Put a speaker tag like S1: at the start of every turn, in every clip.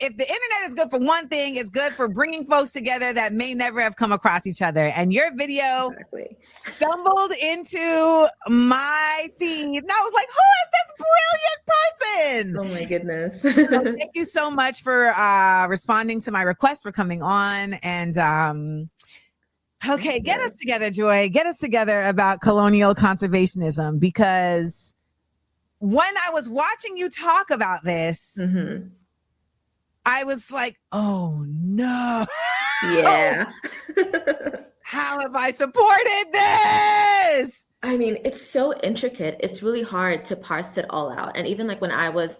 S1: if the internet is good for one thing, it's good for bringing folks together that may never have come across each other. And your video stumbled into my feed, and I was like, "Who is this brilliant person?"
S2: Oh my goodness!
S1: So thank you so much for responding to my request, for coming on, and okay, get us together, Joy. Get us together about colonial conservationism, because when I was watching you talk about this, I was like, oh no.
S2: Yeah.
S1: How have I supported this?
S2: I mean, it's so intricate. It's really hard to parse it all out. And even like when I was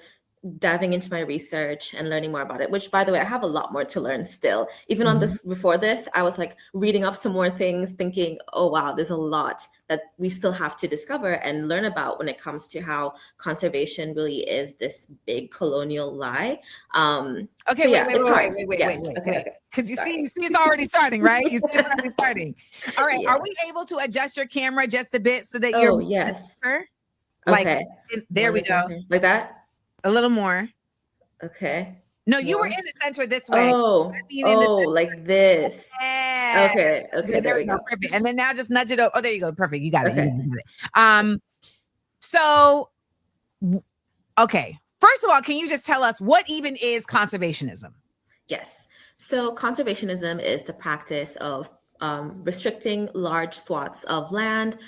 S2: diving into my research and learning more about it, which by the way, I have a lot more to learn still. Even on this, before this, I was like reading up some more things, thinking, oh wow, there's a lot that we still have to discover and learn about when it comes to how conservation really is this big colonial lie.
S1: Okay,
S2: so
S1: wait.
S2: Okay.
S1: Because you see it's already starting, right? You see it's already starting. All right, are we able to adjust your camera just a bit so that you're...
S2: Oh, yes.
S1: Like,
S2: okay.
S1: There we go.
S2: Like that?
S1: A little more.
S2: Okay.
S1: No, you were in the center this way.
S2: Like this.
S1: Yeah.
S2: Okay, there we go.
S1: Perfect. And then now just nudge it over. Oh, there you go. Perfect. You got it. So, okay. First of all, can you just tell us what even is conservationism?
S2: Yes. So conservationism is the practice of restricting large swaths of land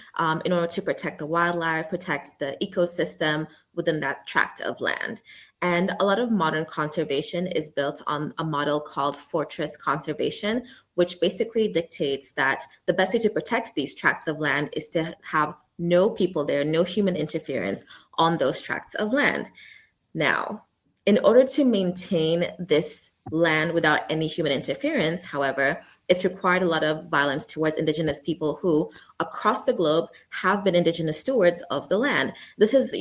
S2: in order to protect the wildlife, protect the ecosystem within that tract of land. And a lot of modern conservation is built on a model called fortress conservation, which basically dictates that the best way to protect these tracts of land is to have no people there, no human interference on those tracts of land. Now, in order to maintain this land without any human interference, however, it's required a lot of violence towards indigenous people who, across the globe, have been indigenous stewards of the land. This is,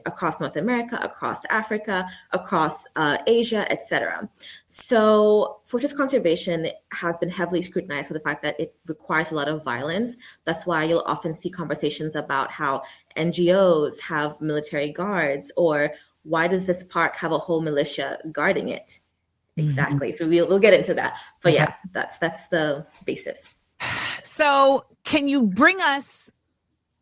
S2: across North America, across Africa, across Asia, etc. So fortress conservation has been heavily scrutinized for the fact that it requires a lot of violence. That's why you'll often see conversations about how NGOs have military guards, or why does this park have a whole militia guarding it? Exactly. So we'll get into that. But yeah, that's the basis.
S1: So can you bring us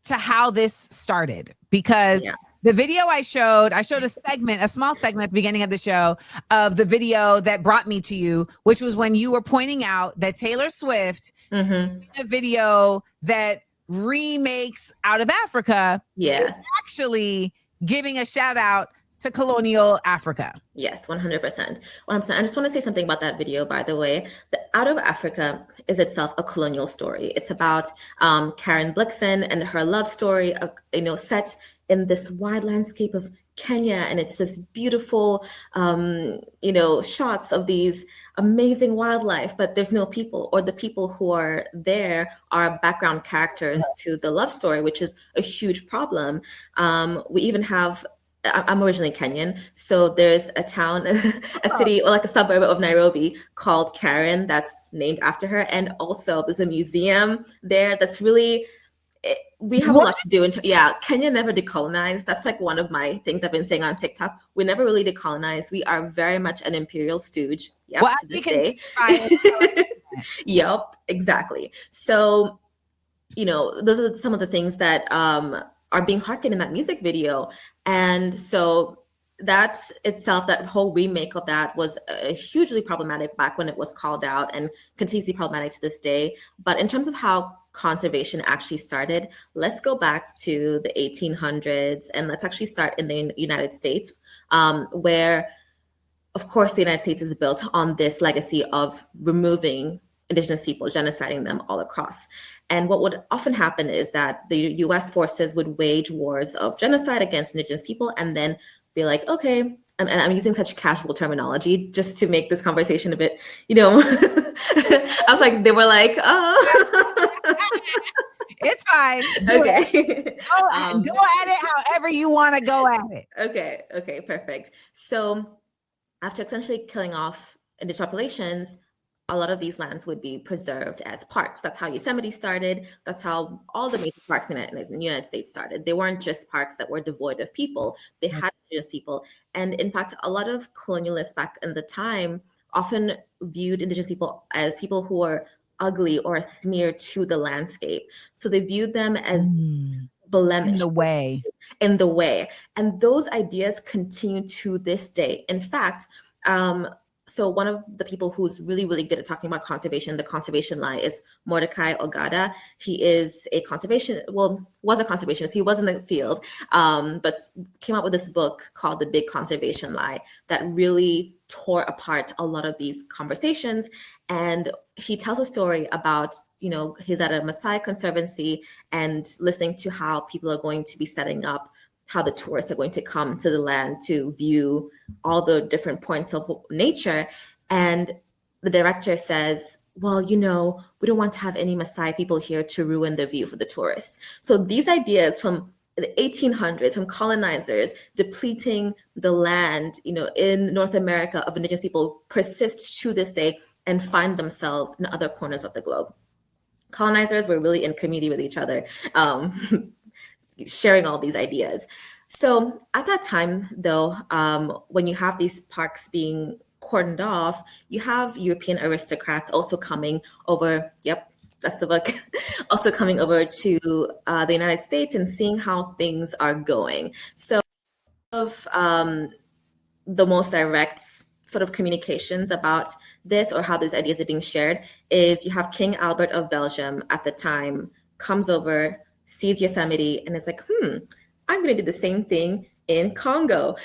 S1: to how this started? Because the video I showed a small segment at the beginning of the show of the video that brought me to you, which was when you were pointing out that Taylor Swift, a video that remakes Out of Africa, is actually giving a shout out to colonial Africa.
S2: Yes, 100%. 100%. I just want to say something about that video, by the way. The Out of Africa is itself a colonial story. It's about Karen Blixen and her love story, set in this wide landscape of Kenya. And it's this beautiful, shots of these amazing wildlife, but there's no people, or the people who are there are background characters to the love story, which is a huge problem. We even have... I'm originally Kenyan, so there's a town, a city, or like a suburb of Nairobi called Karen that's named after her. And also there's a museum there that's really, we have a lot to do. Kenya never decolonized. That's like one of my things I've been saying on TikTok. We never really decolonized. We are very much an imperial stooge. To this day. Yep, exactly. So, those are some of the things that are being harkened in that music video. And so that's itself, that whole remake of that was hugely problematic back when it was called out, and continues to be problematic to this day. But in terms of how conservation actually started, let's go back to the 1800s, and let's actually start in the United States, where, of course, the United States is built on this legacy of removing indigenous people, genociding them all across. And what would often happen is that the US forces would wage wars of genocide against indigenous people, and then be like, okay, and I'm using such casual terminology just to make this conversation a bit, I was like, they were like,
S1: it's fine.
S2: Okay.
S1: Go at it however you want to go at it.
S2: Okay, perfect. So after essentially killing off indigenous populations, a lot of these lands would be preserved as parks. That's how Yosemite started. That's how all the major parks in the United States started. They weren't just parks that were devoid of people. They had indigenous people. And in fact, a lot of colonialists back in the time often viewed indigenous people as people who were ugly or a smear to the landscape. So they viewed them as blemished. In the way. And those ideas continue to this day. In fact, so one of the people who's really, really good at talking about conservation, the conservation lie, is Mordecai Ogata. He is a was a conservationist. He was in the field, but came up with this book called The Big Conservation Lie that really tore apart a lot of these conversations. And he tells a story about, he's at a Maasai conservancy and listening to how people are going to be setting up, how the tourists are going to come to the land to view all the different points of nature. And the director says, well, we don't want to have any Maasai people here to ruin the view for the tourists. So these ideas from the 1800s, from colonizers depleting the land, in North America of indigenous people persist to this day and find themselves in other corners of the globe. Colonizers were really in community with each other. Sharing all these ideas. So at that time, though, when you have these parks being cordoned off, you have European aristocrats also coming over. Yep, that's the book. Also coming over to the United States and seeing how things are going. So of the most direct sort of communications about this or how these ideas are being shared is you have King Albert of Belgium at the time comes over, sees Yosemite, and it's like, I'm going to do the same thing in Congo,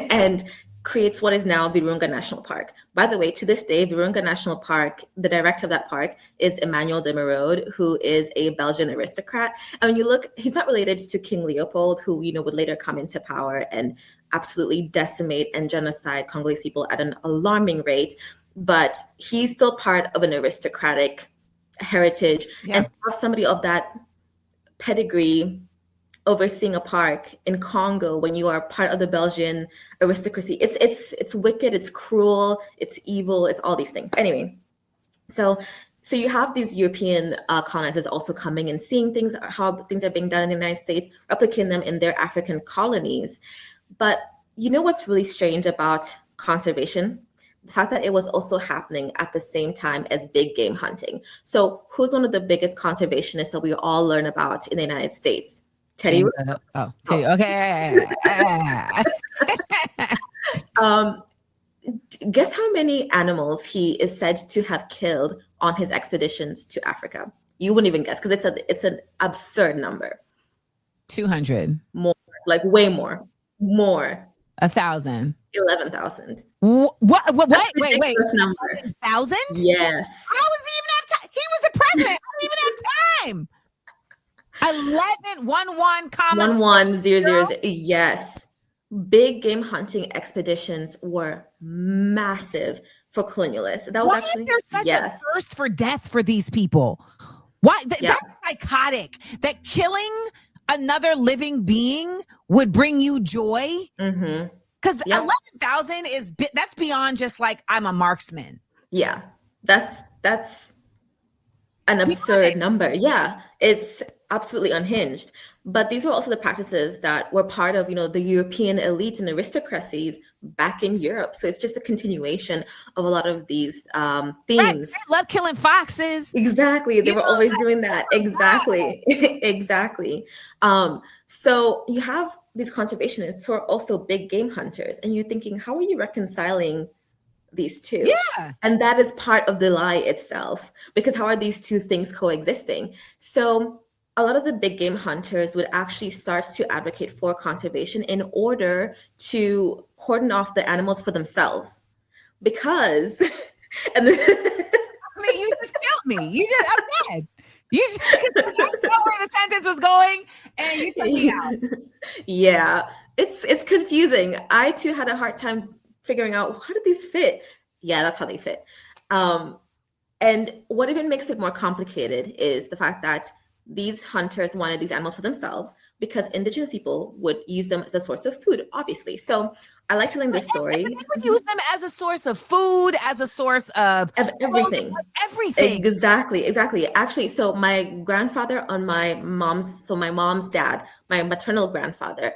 S2: and creates what is now Virunga National Park. By the way, to this day, Virunga National Park, the director of that park is Emmanuel de Merode, who is a Belgian aristocrat. And when you look, he's not related to King Leopold, who, would later come into power and absolutely decimate and genocide Congolese people at an alarming rate. But he's still part of an aristocratic heritage. Yeah. And to have somebody of that pedigree overseeing a park in Congo when you are part of the Belgian aristocracy, it's wicked, it's cruel, it's evil, it's all these things. Anyway, so you have these European colonizers also coming and seeing things, how things are being done in the United States, replicating them in their African colonies. But what's really strange about conservation? The fact that it was also happening at the same time as big game hunting. So who's one of the biggest conservationists that we all learn about in the United States? Teddy Roosevelt.
S1: Teddy. Okay.
S2: Guess how many animals he is said to have killed on his expeditions to Africa? You wouldn't even guess because it's an absurd number.
S1: 200.
S2: More, like way more. More.
S1: 1,000.
S2: 11,000.
S1: What? Wait.
S2: 11,000? Yes.
S1: How does he even have time? He was the president. I don't even have time. 11,000.
S2: Yes. Big game hunting expeditions were massive for colonialists. That was
S1: actually there's such a thirst for death for these people. Why? That's psychotic. That killing another living being would bring you joy. Because 11,000 that's beyond just like I'm a marksman.
S2: Yeah, that's an absurd number. Yeah, it's absolutely unhinged. But these were also the practices that were part of, the European elites and aristocracies back in Europe. So it's just a continuation of a lot of these themes. Right.
S1: They love killing foxes.
S2: Exactly. They were always doing that. Exactly. Exactly. So you have these conservationists who are also big game hunters, and you're thinking, how are you reconciling these two?
S1: Yeah.
S2: And that is part of the lie itself, because how are these two things coexisting? So a lot of the big game hunters would actually start to advocate for conservation in order to cordon off the animals for themselves. Because,
S1: and then, you just killed me. I'm dead. You know where the sentence was going, and you took me out.
S2: Yeah, it's confusing. I too had a hard time figuring out, how did these fit? Yeah, that's how they fit. And what even makes it more complicated is the fact that these hunters wanted these animals for themselves because indigenous people would use them as a source of food, obviously. So I like telling this story.
S1: They would use them as a source of food, as a source of
S2: Everything.
S1: Everything.
S2: Exactly. Actually, so my grandfather on my mom's dad, my maternal grandfather,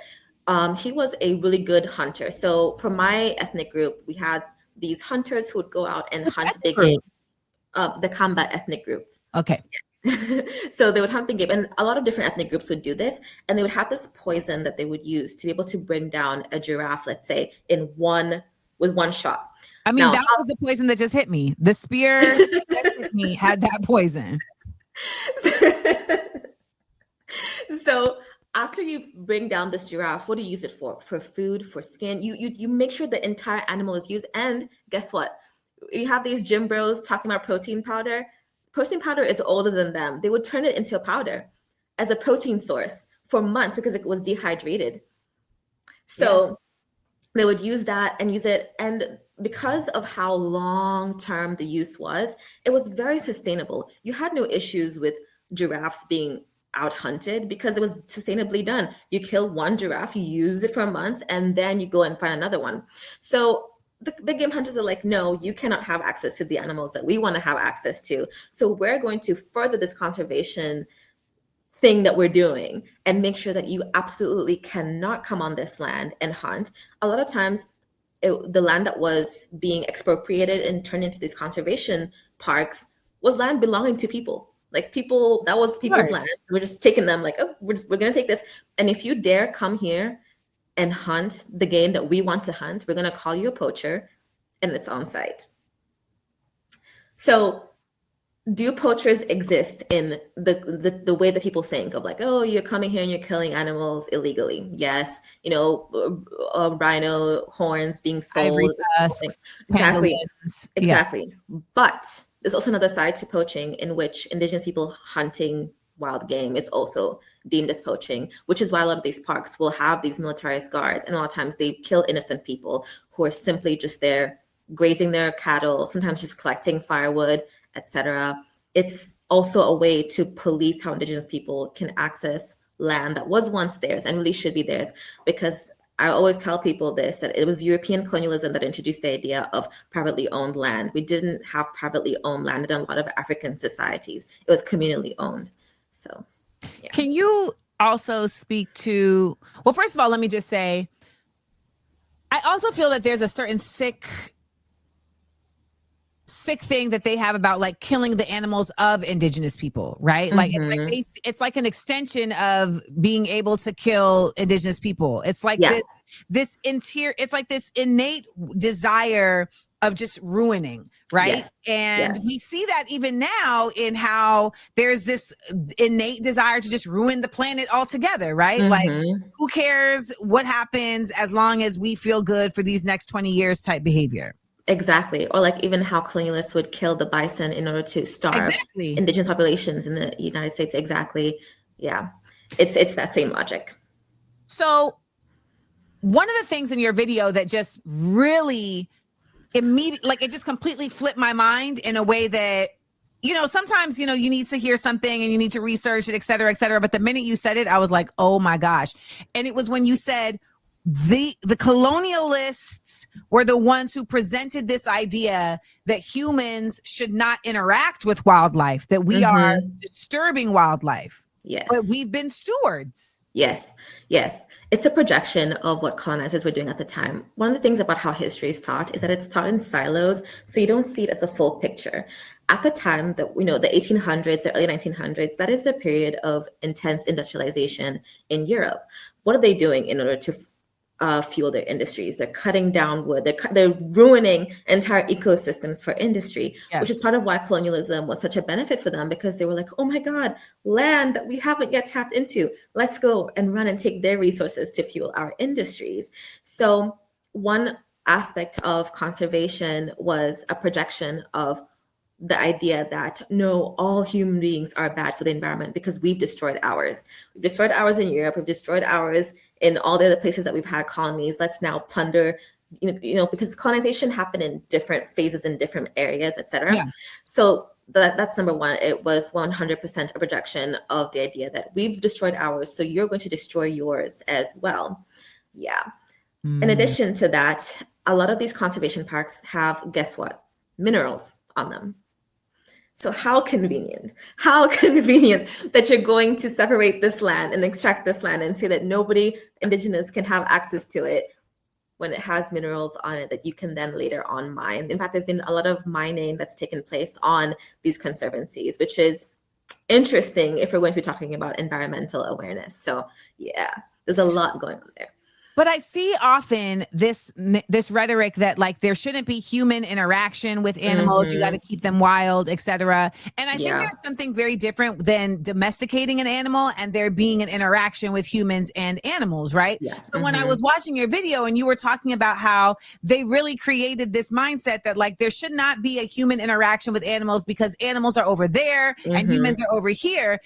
S2: he was a really good hunter. So for my ethnic group, we had these hunters who would go out and
S1: Which
S2: hunt
S1: ethnic
S2: big
S1: group?
S2: game. The combat ethnic group.
S1: Okay.
S2: So they would hunt big game, and a lot of different ethnic groups would do this, and they would have this poison that they would use to be able to bring down a giraffe, let's say, with one shot.
S1: I mean, that was the poison that just hit me. The spear that hit me had that poison.
S2: So after you bring down this giraffe, what do you use it for? For food, for skin. You make sure the entire animal is used. And guess what? You have these gym bros talking about protein powder. Protein powder is older than them. They would turn it into a powder as a protein source for months because it was dehydrated. So they would use that and use it. And because of how long-term the use was, it was very sustainable. You had no issues with giraffes being out hunted because it was sustainably done. You kill one giraffe, you use it for months, and then you go and find another one. So the big game hunters are like, no, you cannot have access to the animals that we want to have access to. So we're going to further this conservation thing that we're doing and make sure that you absolutely cannot come on this land and hunt. A lot of times, the land that was being expropriated and turned into these conservation parks was land belonging to people. Like people, that was people's land. We're just taking them like, oh, we're going to take this. And if you dare come here and hunt the game that we want to hunt, we're going to call you a poacher, and it's on site. So do poachers exist in the way that people think of like, oh, you're coming here and you're killing animals illegally? Yes. Rhino horns being sold.
S1: Tusks,
S2: exactly.
S1: Yeah.
S2: But there's also another side to poaching in which indigenous people hunting wild game is also deemed as poaching, which is why a lot of these parks will have these militarized guards. And a lot of times they kill innocent people who are simply just there grazing their cattle, sometimes just collecting firewood, etc. It's also a way to police how indigenous people can access land that was once theirs and really should be theirs. Because I always tell people this, that it was European colonialism that introduced the idea of privately owned land. We didn't have privately owned land in a lot of African societies. It was communally owned. So, yeah.
S1: Can you also speak to, well, first of all, let me just say, I also feel that there's a certain sick thing that they have about like killing the animals of indigenous people, right?
S2: Mm-hmm.
S1: Like it's like an extension of being able to kill indigenous people. It's like this innate desire of just ruining, right?
S2: Yes.
S1: And we see that even now in how there's this innate desire to just ruin the planet altogether, right?
S2: Mm-hmm.
S1: Like, who cares what happens as long as we feel good for these next 20 years type behavior.
S2: Exactly. Or like even how colonialists would kill the bison in order to starve indigenous populations in the United States. Exactly. Yeah. It's that same logic.
S1: So one of the things in your video that just really like it just completely flipped my mind in a way that, sometimes, you need to hear something and you need to research it, et cetera, et cetera. But the minute you said it, I was like, oh my gosh. And it was when you said, the colonialists were the ones who presented this idea that humans should not interact with wildlife, that we are disturbing wildlife.
S2: Yes.
S1: But we've been stewards.
S2: Yes. It's a projection of what colonizers were doing at the time. One of the things about how history is taught is that it's taught in silos, so you don't see it as a full picture. At the time that, the 1800s, the early 1900s, that is a period of intense industrialization in Europe. What are they doing in order to fuel their industries? They're cutting down wood. They're ruining entire ecosystems for industry, which is part of why colonialism was such a benefit for them, because they were like, oh my God, land that we haven't yet tapped into. Let's go and run and take their resources to fuel our industries. So one aspect of conservation was a projection of the idea that no, all human beings are bad for the environment because we've destroyed ours. We've destroyed ours in Europe. We've destroyed ours in all the other places that we've had colonies. Let's now plunder, because colonization happened in different phases in different areas, et cetera. Yeah. So that's number one. It was 100% a projection of the idea that we've destroyed ours, so you're going to destroy yours as well. Yeah. In addition to that, a lot of these conservation parks have, guess what? Minerals on them. So how convenient that you're going to separate this land and extract this land and say that nobody indigenous can have access to it when it has minerals on it that you can then later on mine. In fact, there's been a lot of mining that's taken place on these conservancies, which is interesting if we're going to be talking about environmental awareness. So yeah, there's a lot going on there.
S1: But I see often this rhetoric that like there shouldn't be human interaction with animals. You got to keep them wild, etc. And I think there's something very different than domesticating an animal and there being an interaction with humans and animals, right?
S2: Yeah.
S1: So when I was watching your video and you were talking about how they really created this mindset that like there should not be a human interaction with animals because animals are over there and humans are over here.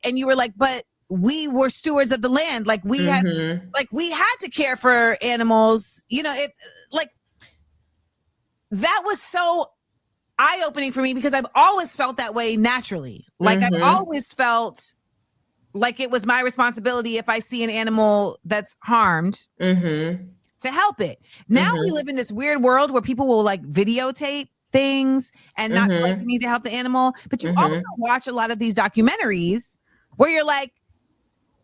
S1: And you were like, but we were stewards of the land. Like we had to care for animals, you know, it like that was so eye-opening for me because I've always felt that way naturally. Like I've always felt like it was my responsibility if I see an animal that's harmed to help it. Now we live in this weird world where people will like videotape things and not like need to help the animal. But you also watch a lot of these documentaries where you're like,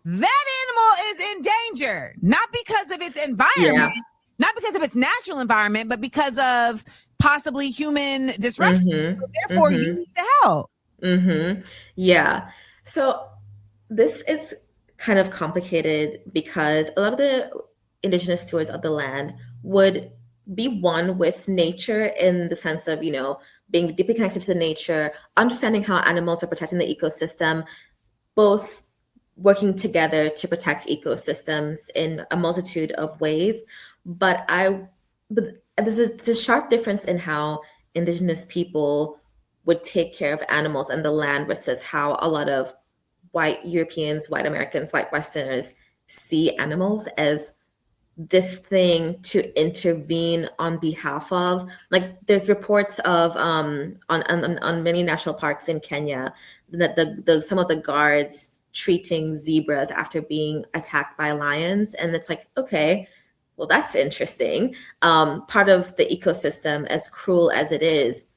S1: that animal is in danger, not because of its environment, not because of its natural environment, but because of possibly human disruption. So therefore, you need to help.
S2: Yeah. So this is kind of complicated because a lot of the indigenous stewards of the land would be one with nature in the sense of, you know, being deeply connected to nature, understanding how animals are protecting the ecosystem, both working together to protect ecosystems in a multitude of ways. But there's a sharp difference in how indigenous people would take care of animals and the land versus how a lot of white Europeans, white Americans, white Westerners see animals as this thing to intervene on behalf of. Like there's reports of on many national parks in Kenya that some of the guards treating zebras after being attacked by lions. And it's like, okay, well, that's interesting. Part of the ecosystem, as cruel as it is,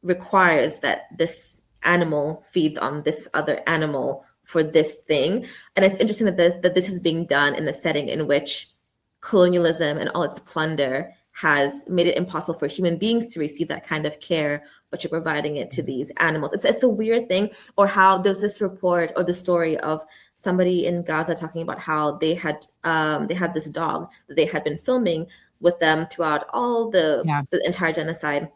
S2: requires that this animal feeds on this other animal for this thing. And it's interesting that this is being done in a setting in which colonialism and all its plunder has made it impossible for human beings to receive that kind of care, but you're providing it to these animals. It's a weird thing. Or how there's this report or the story of somebody in Gaza talking about how they had this dog that they had been filming with them throughout all the entire genocide.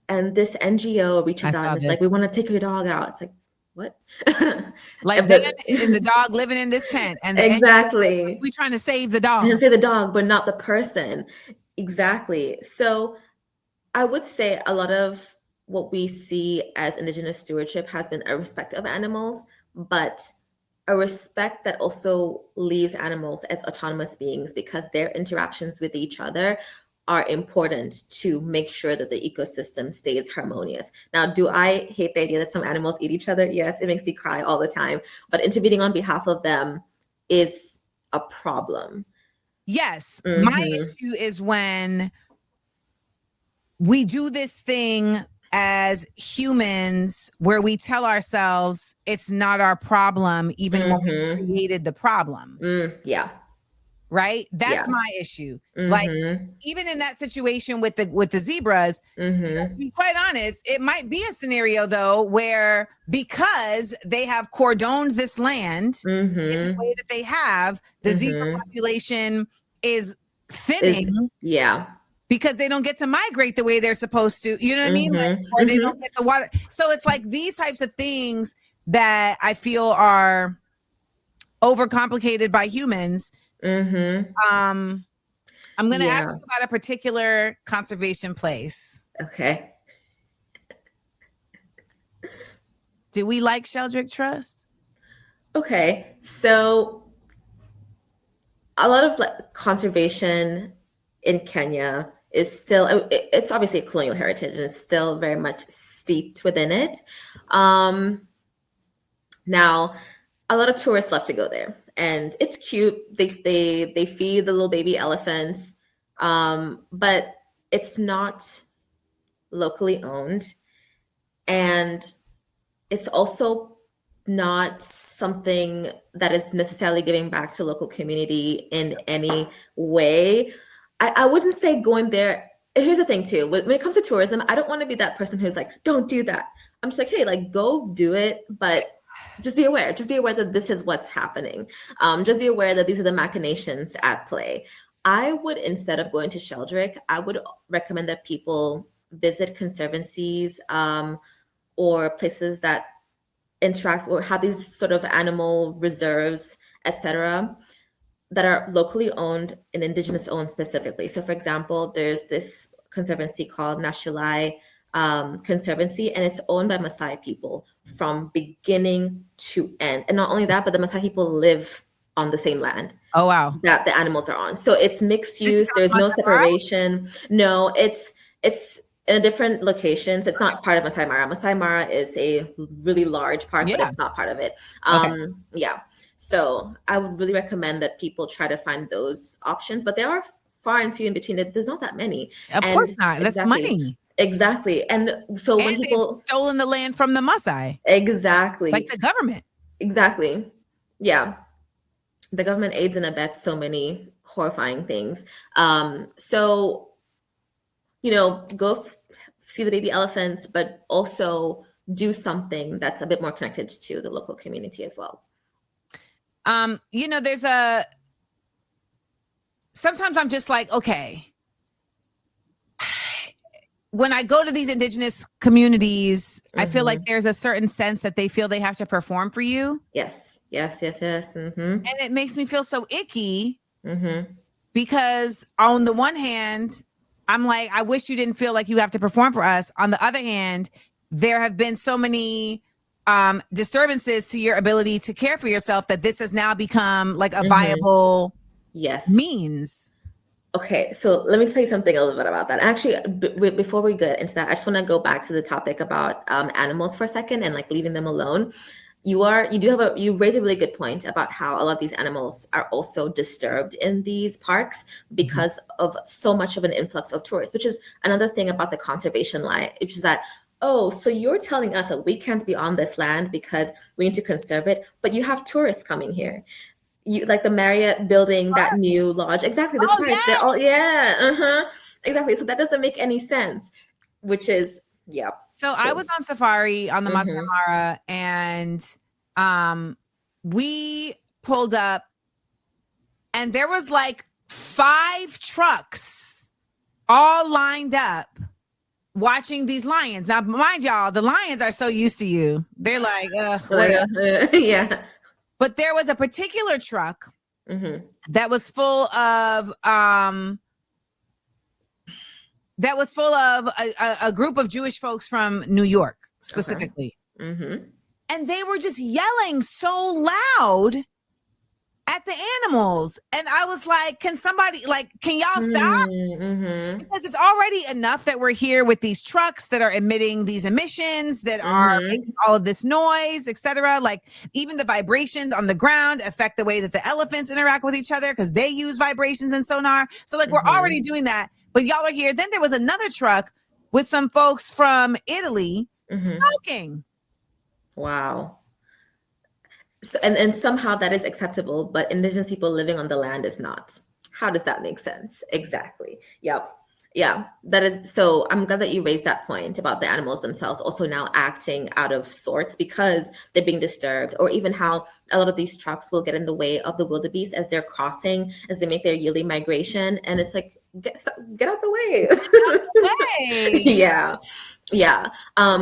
S2: And this NGO reaches out and it's like, we want to take your dog out. It's like, what?
S1: Like them and the dog living in this tent. And
S2: exactly.
S1: We're trying to save the dog.
S2: And save the dog, but not the person. Exactly. So I would say a lot of what we see as indigenous stewardship has been a respect of animals, but a respect that also leaves animals as autonomous beings because their interactions with each other are important to make sure that the ecosystem stays harmonious. Now, do I hate the idea that some animals eat each other? Yes, it makes me cry all the time, but intervening on behalf of them is a problem.
S1: Yes. My issue is when we do this thing as humans where we tell ourselves it's not our problem, even when we created the problem.
S2: Yeah.
S1: Right? That's my issue. Like even in that situation with the zebras, to be quite honest, it might be a scenario though where because they have cordoned this land in the way that they have, the zebra population is thinning. Because they don't get to migrate the way they're supposed to, you know what I mean? Like, or they don't get the water. So it's like these types of things that I feel are overcomplicated by humans. I'm going to ask you about a particular conservation place.
S2: Okay.
S1: Do we like Sheldrick Trust?
S2: Okay. So a lot of conservation in Kenya is still, it's obviously a colonial heritage and it's still very much steeped within it. Now, a lot of tourists love to go there. and it's cute. They feed the little baby elephants, but it's not locally owned, and it's also not something that is necessarily giving back to local community in any way. I wouldn't say going there. Here's the thing too, when it comes to tourism, I don't want to be that person who's like, don't do that. I'm just like, hey, like, go do it, but just be aware. Just be aware that this is what's happening. Just be aware that these are the machinations at play. I would, instead of going to Sheldrick, I would recommend that people visit conservancies, or places that interact or have these sort of animal reserves, etc., that are locally owned and indigenous owned specifically. So, for example, there's this conservancy called Nashulai Conservancy, and it's owned by Maasai people from beginning to end. And not only that, but the Maasai people live on the same land.
S1: Oh, wow.
S2: That the animals are on. So it's mixed use. There's no separation. No, it's in a different locations. It's not part of Masai Mara. Masai Mara is a really large park, but it's not part of it. Yeah. So I would really recommend that people try to find those options, but they are far and few in between. There's not that many.
S1: Of course not. That's money.
S2: Exactly. And so when people
S1: they've stolen the land from the Maasai.
S2: Exactly.
S1: Like the government.
S2: Exactly. Yeah. The government aids and abets so many horrifying things. So, go see the baby elephants, but also do something that's a bit more connected to the local community as well.
S1: Sometimes I'm just like, okay, when I go to these indigenous communities, I feel like there's a certain sense that they feel they have to perform for you.
S2: Yes.
S1: And it makes me feel so icky because on the one hand, I'm like, I wish you didn't feel like you have to perform for us. On the other hand, there have been so many disturbances to your ability to care for yourself that this has now become like a viable means.
S2: Okay, so let me tell you something a little bit about that. Actually, before we get into that, I just want to go back to the topic about animals for a second and like leaving them alone. You raise a really good point about how a lot of these animals are also disturbed in these parks because of so much of an influx of tourists, which is another thing about the conservation lie, which is that, oh, so you're telling us that we can't be on this land because we need to conserve it, but you have tourists coming here. You like the Marriott building that new lodge. Exactly. They're all, exactly. So that doesn't make any sense, which is,
S1: So I was on safari on the Masai Mara, and we pulled up and there was like 5 trucks all lined up watching these lions. Now, mind y'all, the lions are so used to you. They're like,
S2: yeah.
S1: But there was a particular truck that was full of a group of Jewish folks from New York specifically. And they were just yelling so loud at the animals. And I was like, can y'all stop? Because it's already enough that we're here with these trucks that are emitting these emissions that are making all of this noise, etc. Like even the vibrations on the ground affect the way that the elephants interact with each other because they use vibrations and sonar. So like we're already doing that, but y'all are here. Then there was another truck with some folks from Italy smoking.
S2: Wow. So, and somehow that is acceptable, but indigenous people living on the land is not. How does that make sense? Exactly. Yep. Yeah, that is. So I'm glad that you raised that point about the animals themselves also now acting out of sorts because they're being disturbed, or even how a lot of these trucks will get in the way of the wildebeest as they're crossing, as they make their yearly migration. And it's like, get out the way. Get out the way. Yeah.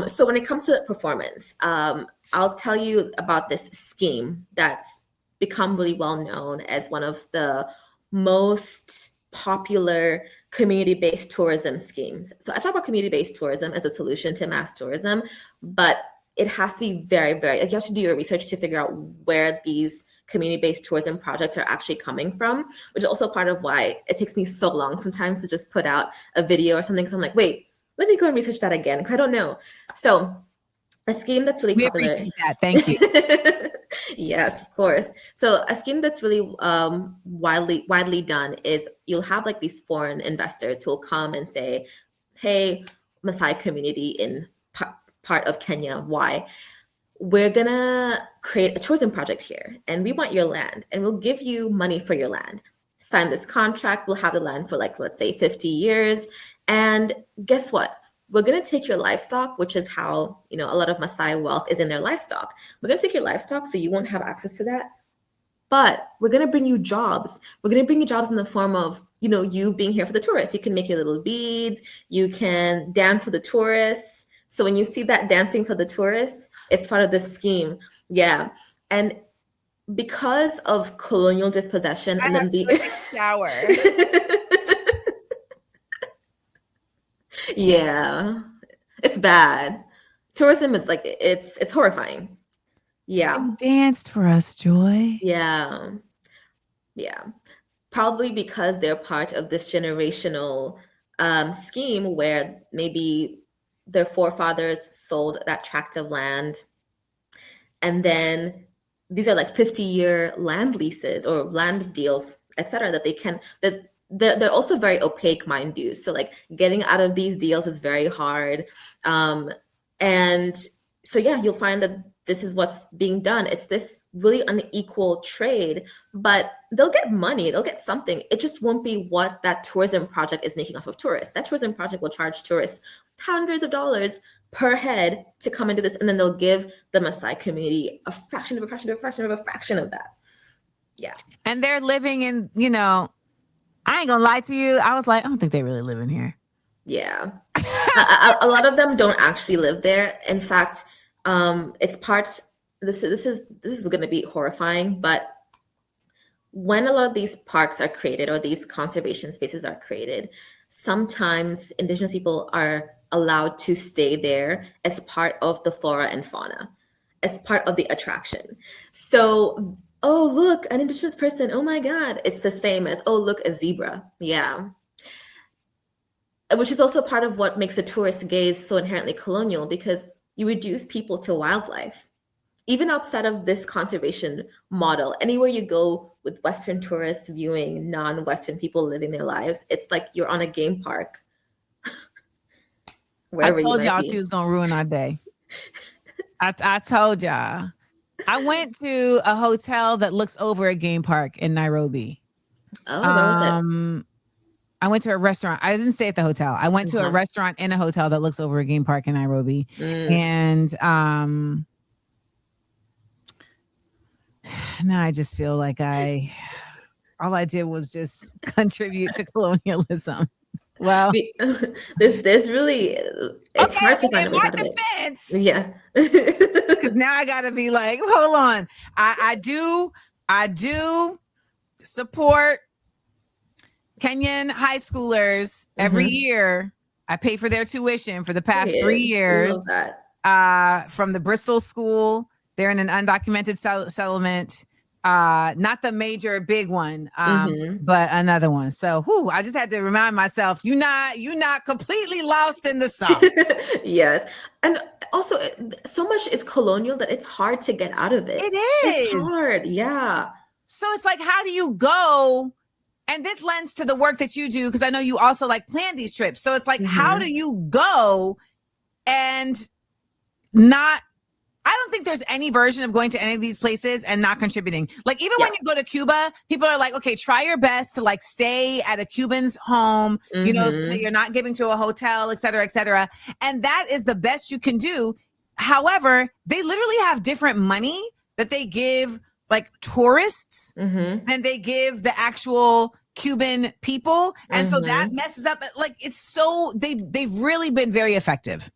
S2: So when it comes to the performance, I'll tell you about this scheme that's become really well known as one of the most popular community-based tourism schemes. So I talk about community-based tourism as a solution to mass tourism, but it has to be very, very, like you have to do your research to figure out where these community-based tourism projects are actually coming from, which is also part of why it takes me so long sometimes to just put out a video or something. Because I'm like, wait, let me go and research that again because I don't know. So a scheme that's really popular.
S1: We appreciate that. Thank you.
S2: Yes, of course. So a scheme that's really widely done is you'll have like these foreign investors who will come and say, "Hey, Maasai community in part of Kenya, why? We're gonna create a tourism project here, and we want your land, and we'll give you money for your land. Sign this contract. We'll have the land for like let's say 50 years, and guess what? We're going to take your livestock, which is how, a lot of Maasai wealth is in their livestock. We're going to take your livestock so you won't have access to that. But we're going to bring you jobs. We're going to bring you jobs in the form of, you being here for the tourists. You can make your little beads. You can dance for the tourists. So when you see that dancing for the tourists, it's part of the scheme. Yeah. And because of colonial dispossession and then the
S1: shower.
S2: Yeah, it's bad. Tourism is like it's horrifying. Yeah.
S1: You danced for us, Joy.
S2: Yeah. Yeah. Probably because they're part of this generational scheme where maybe their forefathers sold that tract of land, and then these are like 50-year land leases or land deals, etc. That they're also very opaque, mind you. So like getting out of these deals is very hard. And so yeah, you'll find that this is what's being done. It's this really unequal trade, but they'll get money, they'll get something. It just won't be what that tourism project is making off of tourists. That tourism project will charge tourists hundreds of dollars per head to come into this, and then they'll give the Maasai community a fraction of a fraction of a fraction of a fraction of that. Yeah.
S1: And they're living in, I ain't gonna lie to you. I was like, I don't think they really live in here.
S2: Yeah. A lot of them don't actually live there. In fact, it's part, this is going to be horrifying, but when a lot of these parks are created or these conservation spaces are created, sometimes Indigenous people are allowed to stay there as part of the flora and fauna, as part of the attraction. So, oh, look, an Indigenous person. Oh my God. It's the same as, oh, look, a zebra. Yeah. Which is also part of what makes a tourist gaze so inherently colonial, because you reduce people to wildlife. Even outside of this conservation model, anywhere you go with Western tourists viewing non-Western people living their lives, it's like you're on a game park.
S1: Wherever I told y'all she was going to ruin our day. I told y'all. I went to a hotel that looks over a game park in Nairobi.
S2: Oh, where was it?
S1: I went to a restaurant. I didn't stay at the hotel. I went to a restaurant in a hotel that looks over a game park in Nairobi. And now I just feel like all I did was just contribute to colonialism. Well,
S2: there's really, it's hard to find a way out of it. Yeah.
S1: Because now I gotta be like, hold on. I do support Kenyan high schoolers every year. I pay for their tuition for the past 3 years. From the Bristol school. They're in an undocumented settlement. Not the major big one, but another one. So I just had to remind myself, you're not completely lost in the South.
S2: Yes. And also so much is colonial that it's hard to get out of it.
S1: It is.
S2: It's hard. Yeah.
S1: So it's like, how do you go? And this lends to the work that you do, because I know you also like plan these trips. So it's like, how do you go and not, I don't think there's any version of going to any of these places and not contributing. Like even when you go to Cuba, people are like, okay, try your best to like stay at a Cuban's home, so that you're not giving to a hotel, et cetera, et cetera. And that is the best you can do. However, they literally have different money that they give like tourists than they give the actual Cuban people. And so that messes up. Like it's so, they've really been very effective.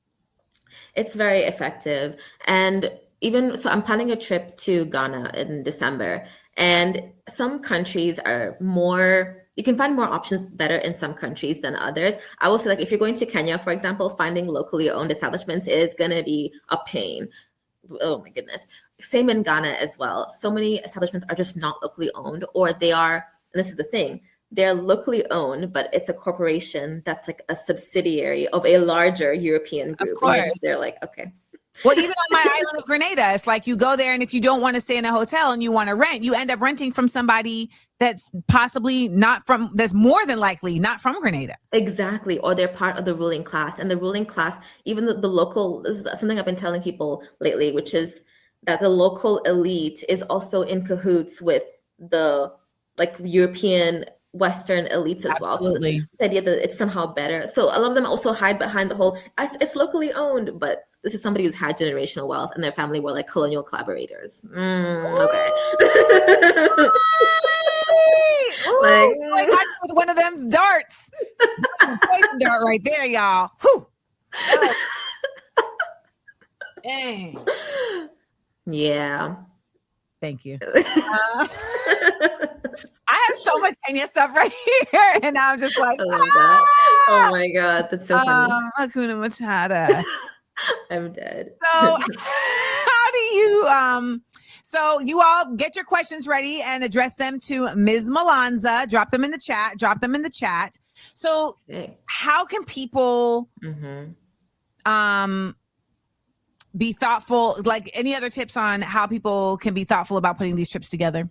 S2: It's very effective. And even so, I'm planning a trip to Ghana in December, and some countries are more, you can find more options better in some countries than others. I will say, like, if you're going to Kenya, for example, finding locally owned establishments is going to be a pain. Oh my goodness. Same in Ghana as well. So many establishments are just not locally owned, or they are, and this is the thing, they're locally owned, but it's a corporation that's like a subsidiary of a larger European group.
S1: Of course.
S2: They're like, okay.
S1: Well, even on my island of Grenada, it's like you go there, and if you don't want to stay in a hotel and you want to rent, you end up renting from somebody that's possibly not from, that's more than likely not from Grenada.
S2: Exactly. Or they're part of the ruling class. And the ruling class, even the local, this is something I've been telling people lately, which is that the local elite is also in cahoots with the like European Western elites as well. So
S1: Absolutely.
S2: the idea that it's somehow better. So a lot of them also hide behind the whole, it's locally owned, but this is somebody who's had generational wealth and their family were like colonial collaborators. Okay.
S1: Ooh, like with one of them darts. Poison dart right there, y'all. Whew. Dang.
S2: Yeah.
S1: Thank you. I have so much Kenya stuff right here, and I'm just like,
S2: oh my god, that's so funny.
S1: Hakuna Matata.
S2: I'm dead.
S1: So, how do you So you all get your questions ready and address them to Ms. Malonza. Drop them in the chat. So, how can people be thoughtful? Like, any other tips on how people can be thoughtful about putting these trips together?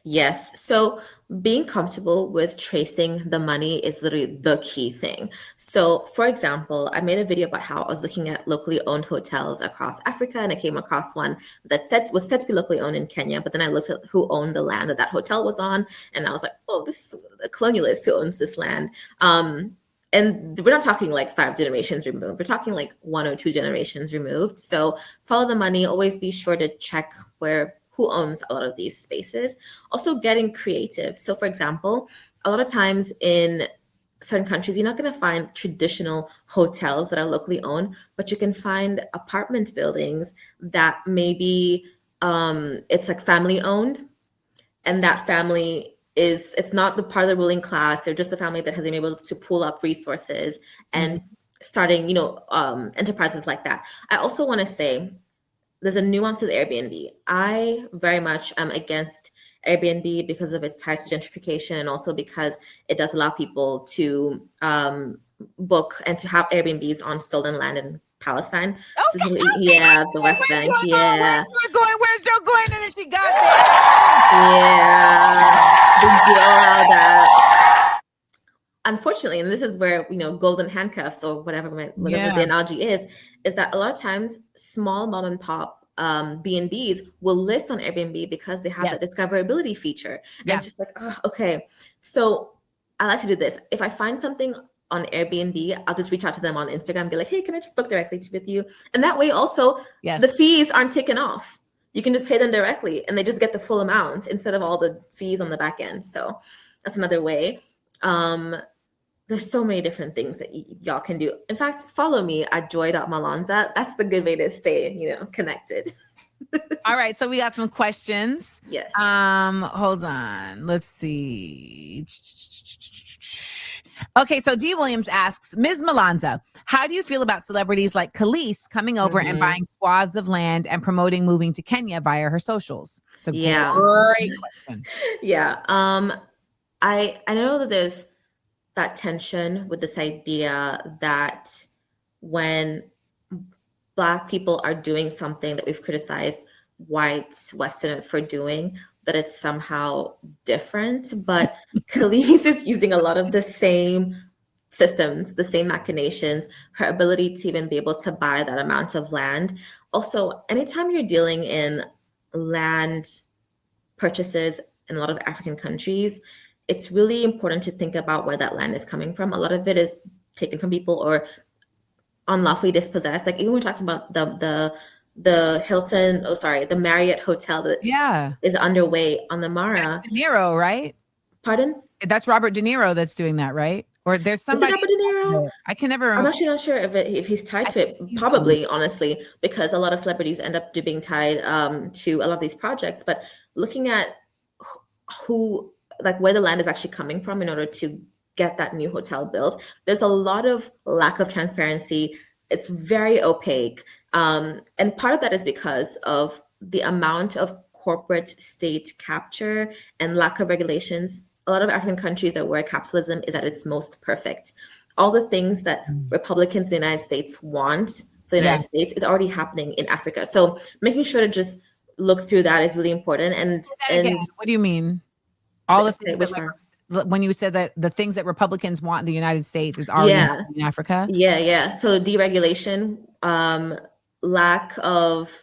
S2: Yes. So being comfortable with tracing the money is literally the key thing. So, for example, I made a video about how I was looking at locally owned hotels across Africa, and I came across one that was said to be locally owned in Kenya. But then I looked at who owned the land that hotel was on, and I was like, oh, this is a colonialist who owns this land. And we're not talking like 5 generations removed. We're talking like 1 or 2 generations removed. So follow the money. Always be sure to check who owns a lot of these spaces. Also getting creative. So for example, a lot of times in certain countries, you're not going to find traditional hotels that are locally owned, but you can find apartment buildings that maybe it's like family owned, and that family it's not the part of the ruling class. They're just a family that has been able to pull up resources and starting, enterprises like that. I also want to say there's a nuance with Airbnb. I very much am against Airbnb because of its ties to gentrification, and also because it does allow people to book and to have Airbnbs on stolen land in Palestine.
S1: Okay.
S2: Yeah, the West Bank. Yeah.
S1: Where's Joe going? And she got there.
S2: Yeah. Big deal, all that. Unfortunately, and this is where, golden handcuffs or whatever the analogy is that a lot of times small mom and pop B&Bs will list on Airbnb because they have that discoverability feature. And just like, oh, okay. So I like to do this. If I find something on Airbnb, I'll just reach out to them on Instagram and be like, hey, can I just book directly with you? And that way also the fees aren't taken off. You can just pay them directly and they just get the full amount instead of all the fees on the back end. So that's another way. There's so many different things that y'all can do. In fact, follow me at joy.malonza. That's the good way to stay, connected.
S1: All right. So we got some questions.
S2: Yes.
S1: Hold on. Let's see. Okay. So D. Williams asks, Ms. Malonza, how do you feel about celebrities like Khalees coming over and buying swaths of land and promoting moving to Kenya via her socials? It's a great question.
S2: Yeah. I know that there's that tension with this idea that when Black people are doing something that we've criticized white Westerners for doing, that it's somehow different. But Khalees is using a lot of the same systems, the same machinations, her ability to even be able to buy that amount of land. Also, anytime you're dealing in land purchases in a lot of African countries, it's really important to think about where that land is coming from. A lot of it is taken from people or unlawfully dispossessed. Like even we're talking about the Hilton, the Marriott hotel that is underway on the Mara.
S1: That's De Niro, right?
S2: Pardon?
S1: That's Robert De Niro that's doing that, right? Or there's somebody.
S2: Is it Robert De Niro?
S1: I can never remember.
S2: I'm actually not sure if he's tied to it. Probably, honestly, because a lot of celebrities end up being tied to a lot of these projects. But looking at where the land is actually coming from in order to get that new hotel built, there's a lot of lack of transparency. It's very opaque. And part of that is because of the amount of corporate state capture and lack of regulations. A lot of African countries are where capitalism is at its most perfect. All the things that Republicans in the United States want for the United States is already happening in Africa. So making sure to just look through that is really important. And
S1: what do you mean? All the things
S2: which part?
S1: When you said that the things that Republicans want in the United States is already happening in Africa?
S2: Yeah. So deregulation, lack of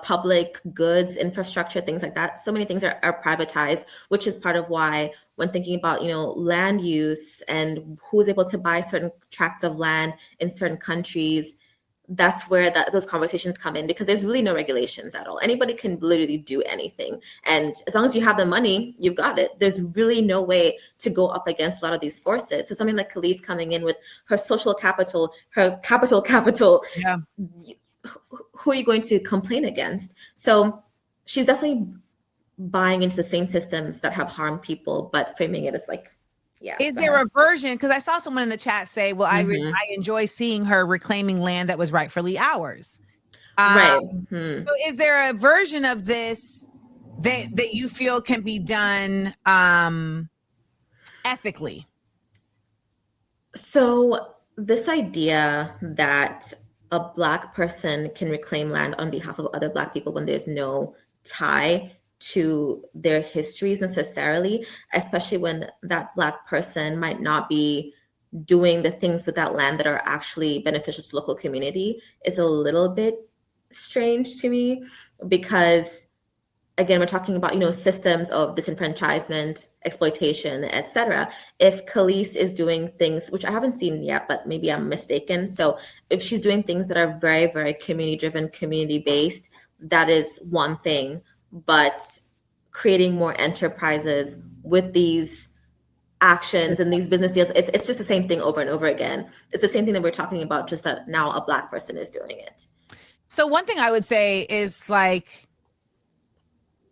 S2: public goods, infrastructure, things like that. So many things are privatized, which is part of why when thinking about, land use and who's able to buy certain tracts of land in certain countries, that's where those conversations come in, because there's really no regulations at all. Anybody can literally do anything. And as long as you have the money, you've got it. There's really no way to go up against a lot of these forces. So something like Khalees coming in with her social capital, her capital,
S1: Yeah.
S2: who are you going to complain against? So she's definitely buying into the same systems that have harmed people, but framing it as like,
S1: Is there a version? Because I saw someone in the chat say, well, I enjoy seeing her reclaiming land that was rightfully ours.
S2: Right.
S1: So is there a version of this that you feel can be done ethically?
S2: So this idea that a Black person can reclaim land on behalf of other Black people when there's no tie to their histories necessarily, especially when that Black person might not be doing the things with that land that are actually beneficial to the local community, is a little bit strange to me, because again, we're talking about, systems of disenfranchisement, exploitation, etc. If Khalees is doing things, which I haven't seen yet, but maybe I'm mistaken. So if she's doing things that are very, very community-driven, community-based, that is one thing. But creating more enterprises with these actions and these business deals, it's just the same thing over and over again. It's the same thing that we're talking about, just that now a Black person is doing it.
S1: So one thing I would say is, like,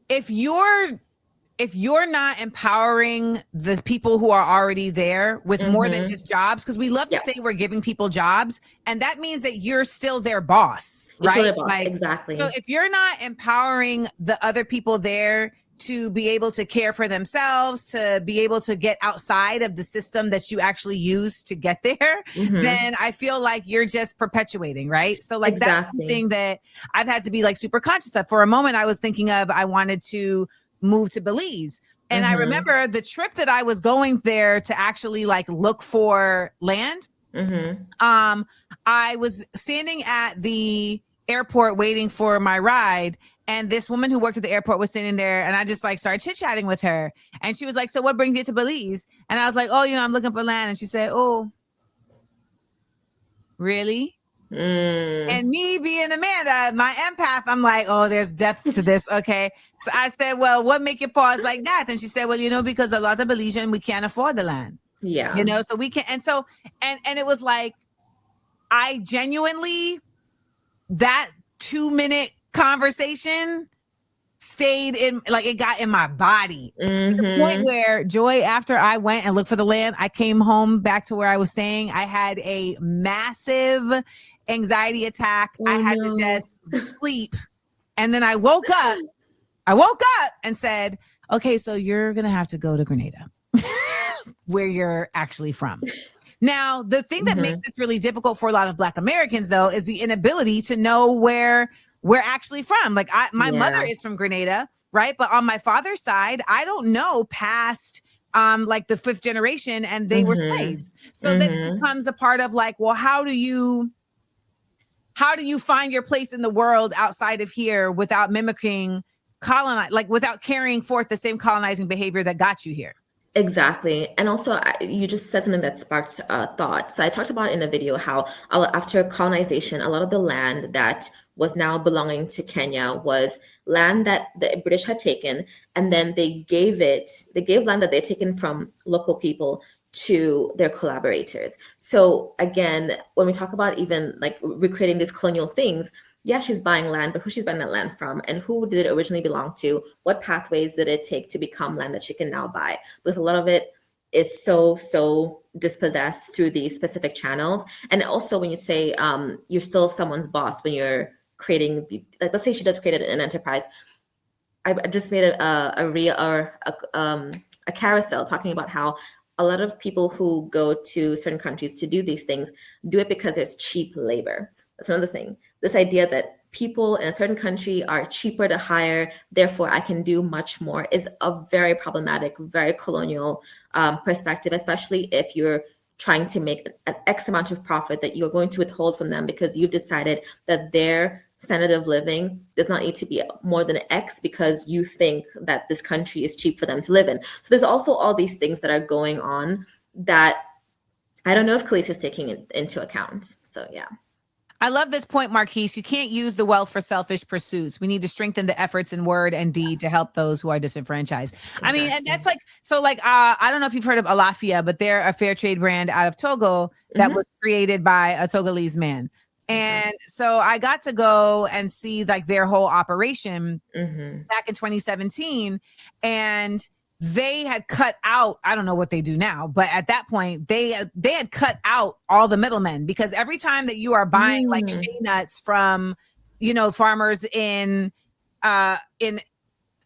S1: if you're not empowering the people who are already there with more than just jobs, because we love to say we're giving people jobs, and that means that you're still their boss, right?
S2: Still their boss, exactly.
S1: So if you're not empowering the other people there to be able to care for themselves, to be able to get outside of the system that you actually use to get there, then I feel like you're just perpetuating, right? So like that's something that I've had to be like super conscious of. For a moment, I was thinking of, I wanted to move to Belize. And I remember the trip that I was going there to actually like look for land. I was standing at the airport waiting for my ride, and this woman who worked at the airport was sitting there, and I just like started chit-chatting with her, and she was like, so what brings you to Belize? And I was like, oh, I'm looking for land. And she said, oh, really? And me being Amanda, my empath, I'm like, oh, there's depth to this. Okay. So I said, well, what make you pause like that? And she said, well, because a lot of Belizean, we can't afford the land.
S2: Yeah.
S1: So we can. And so, and it was like, I genuinely, that 2-minute conversation stayed in, like, it got in my body to the point where, Joy, after I went and looked for the land, I came home back to where I was staying. I had a massive anxiety attack. I had to just sleep. And then I woke up and said, okay, so you're going to have to go to Grenada where you're actually from. Now, the thing that makes this really difficult for a lot of Black Americans, though, is the inability to know where we're actually from. Like, my mother is from Grenada, right? But on my father's side, I don't know past like the 5th generation, and they were slaves. So then it becomes a part of like, well, how do you find your place in the world outside of here without mimicking without carrying forth the same colonizing behavior that got you here?
S2: Exactly. And also, you just said something that sparked thought. So I talked about in a video how after colonization, a lot of the land that was now belonging to Kenya was land that the British had taken, and then they gave land that they'd taken from local people to their collaborators. So again, when we talk about even like recreating these colonial things, yeah, she's buying land, but who she's buying that land from, and who did it originally belong to? What pathways did it take to become land that she can now buy? Because a lot of it is so dispossessed through these specific channels. And also, when you say you're still someone's boss when you're creating, like, let's say she does create an enterprise. I just made a carousel talking about how a lot of people who go to certain countries to do these things do it because there's cheap labor. That's another thing. This idea that people in a certain country are cheaper to hire, therefore I can do much more, is a very problematic, very colonial perspective, especially if you're trying to make an X amount of profit that you're going to withhold from them because you've decided that their standard of living does not need to be more than X because you think that this country is cheap for them to live in. So there's also all these things that are going on that I don't know if Khalees is taking into account. So yeah.
S1: I love this point, Marquise. You can't use the wealth for selfish pursuits. We need to strengthen the efforts in word and deed to help those who are disenfranchised. Exactly. I mean, and that's like, so like, I don't know if you've heard of Alafia, but they're a fair trade brand out of Togo that was created by a Togolese man. And so I got to go and see like their whole operation back in 2017. And they had cut out, I don't know what they do now, but at that point they had cut out all the middlemen, because every time that you are buying like shea nuts from, you know, farmers in an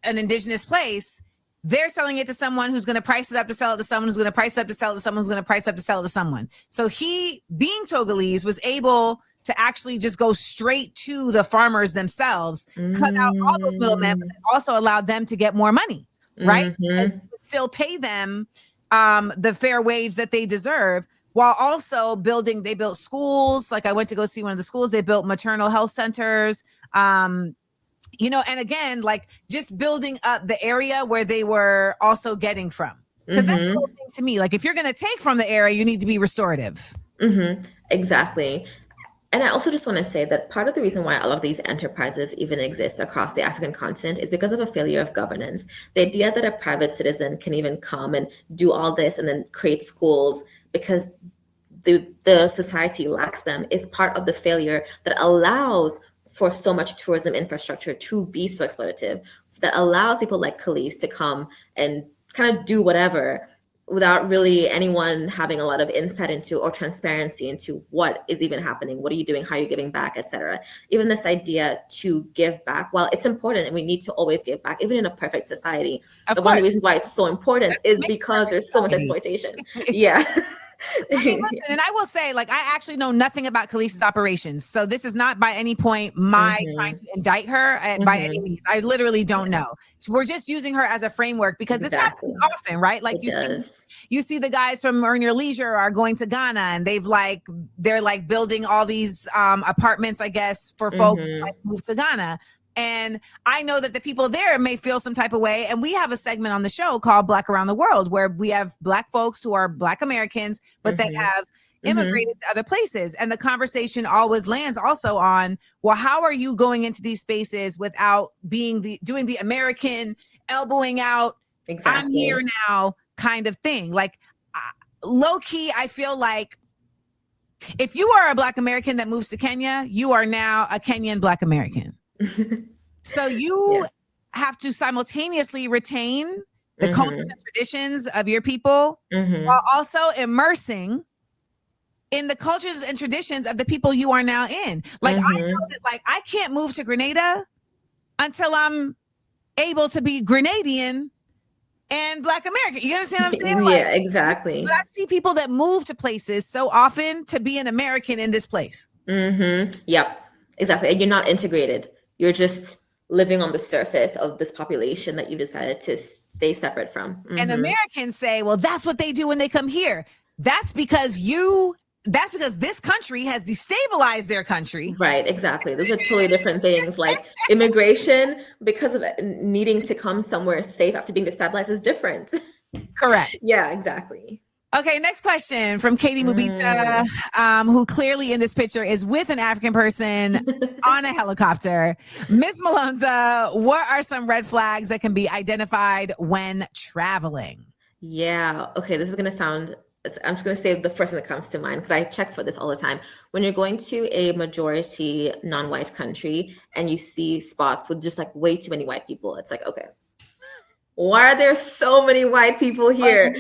S1: indigenous place, they're selling it to someone who's going to price it up to sell it to someone who's going to price it up to sell it to someone who's going to price up to sell it to someone. So he, being Togolese, was able to actually just go straight to the farmers themselves, cut out all those middlemen, but also allowed them to get more money. Right? And still pay them the fair wage that they deserve, while also they built schools. Like I went to go see one of the schools. They built maternal health centers, you know, and again, like just building up the area where they were also getting from. Because that's the whole thing to me. Like if you're going to take from the area, you need to be restorative.
S2: Exactly. And I also just want to say that part of the reason why all of these enterprises even exist across the African continent is because of a failure of governance. The idea that a private citizen can even come and do all this and then create schools because the society lacks them is part of the failure that allows for so much tourism infrastructure to be so exploitative, that allows people like Khalees to come and kind of do whatever without really anyone having a lot of insight into or transparency into what is even happening, what are you doing, how are you giving back, etc. Even this idea to give back, while it's important and we need to always give back, even in a perfect society, one of the reasons why it's so important is because there's so much exploitation. Yeah.
S1: I mean, listen, and I will say, like, I actually know nothing about Khalees's operations. So this is not by any point my trying to indict her by any means. I literally don't know. So we're just using her as a framework because this happens often, right? Like you see the guys from Earn Your Leisure are going to Ghana and they're building all these apartments, I guess, for folks who move to Ghana. And I know that the people there may feel some type of way. And we have a segment on the show called Black Around the World, where we have Black folks who are Black Americans, but that have immigrated to other places. And the conversation always lands also on, well, how are you going into these spaces without doing the American elbowing out, I'm here now kind of thing? Like low key, I feel like if you are a Black American that moves to Kenya, you are now a Kenyan Black American. So you have to simultaneously retain the cultures and traditions of your people while also immersing in the cultures and traditions of the people you are now in. Like I know that like I can't move to Grenada until I'm able to be Grenadian and Black American. You understand what I'm saying?
S2: Yeah, exactly.
S1: But I see people that move to places so often to be an American in this place.
S2: Yep, exactly. And you're not integrated. You're just living on the surface of this population that you decided to stay separate from.
S1: And Americans say, well, that's what they do when they come here. That's because this country has destabilized their country.
S2: Right, exactly. Those are totally different things. Like immigration, because of needing to come somewhere safe after being destabilized, is different.
S1: Correct.
S2: Yeah, exactly.
S1: Okay, next question from Katie Mubita, who clearly in this picture is with an African person on a helicopter. Ms. Malonza, what are some red flags that can be identified when traveling?
S2: Yeah, okay, this is going to sound, I'm just going to say the first thing that comes to mind because I check for this all the time. When you're going to a majority non-white country and you see spots with just like way too many white people, it's like, okay, why are there so many white people here?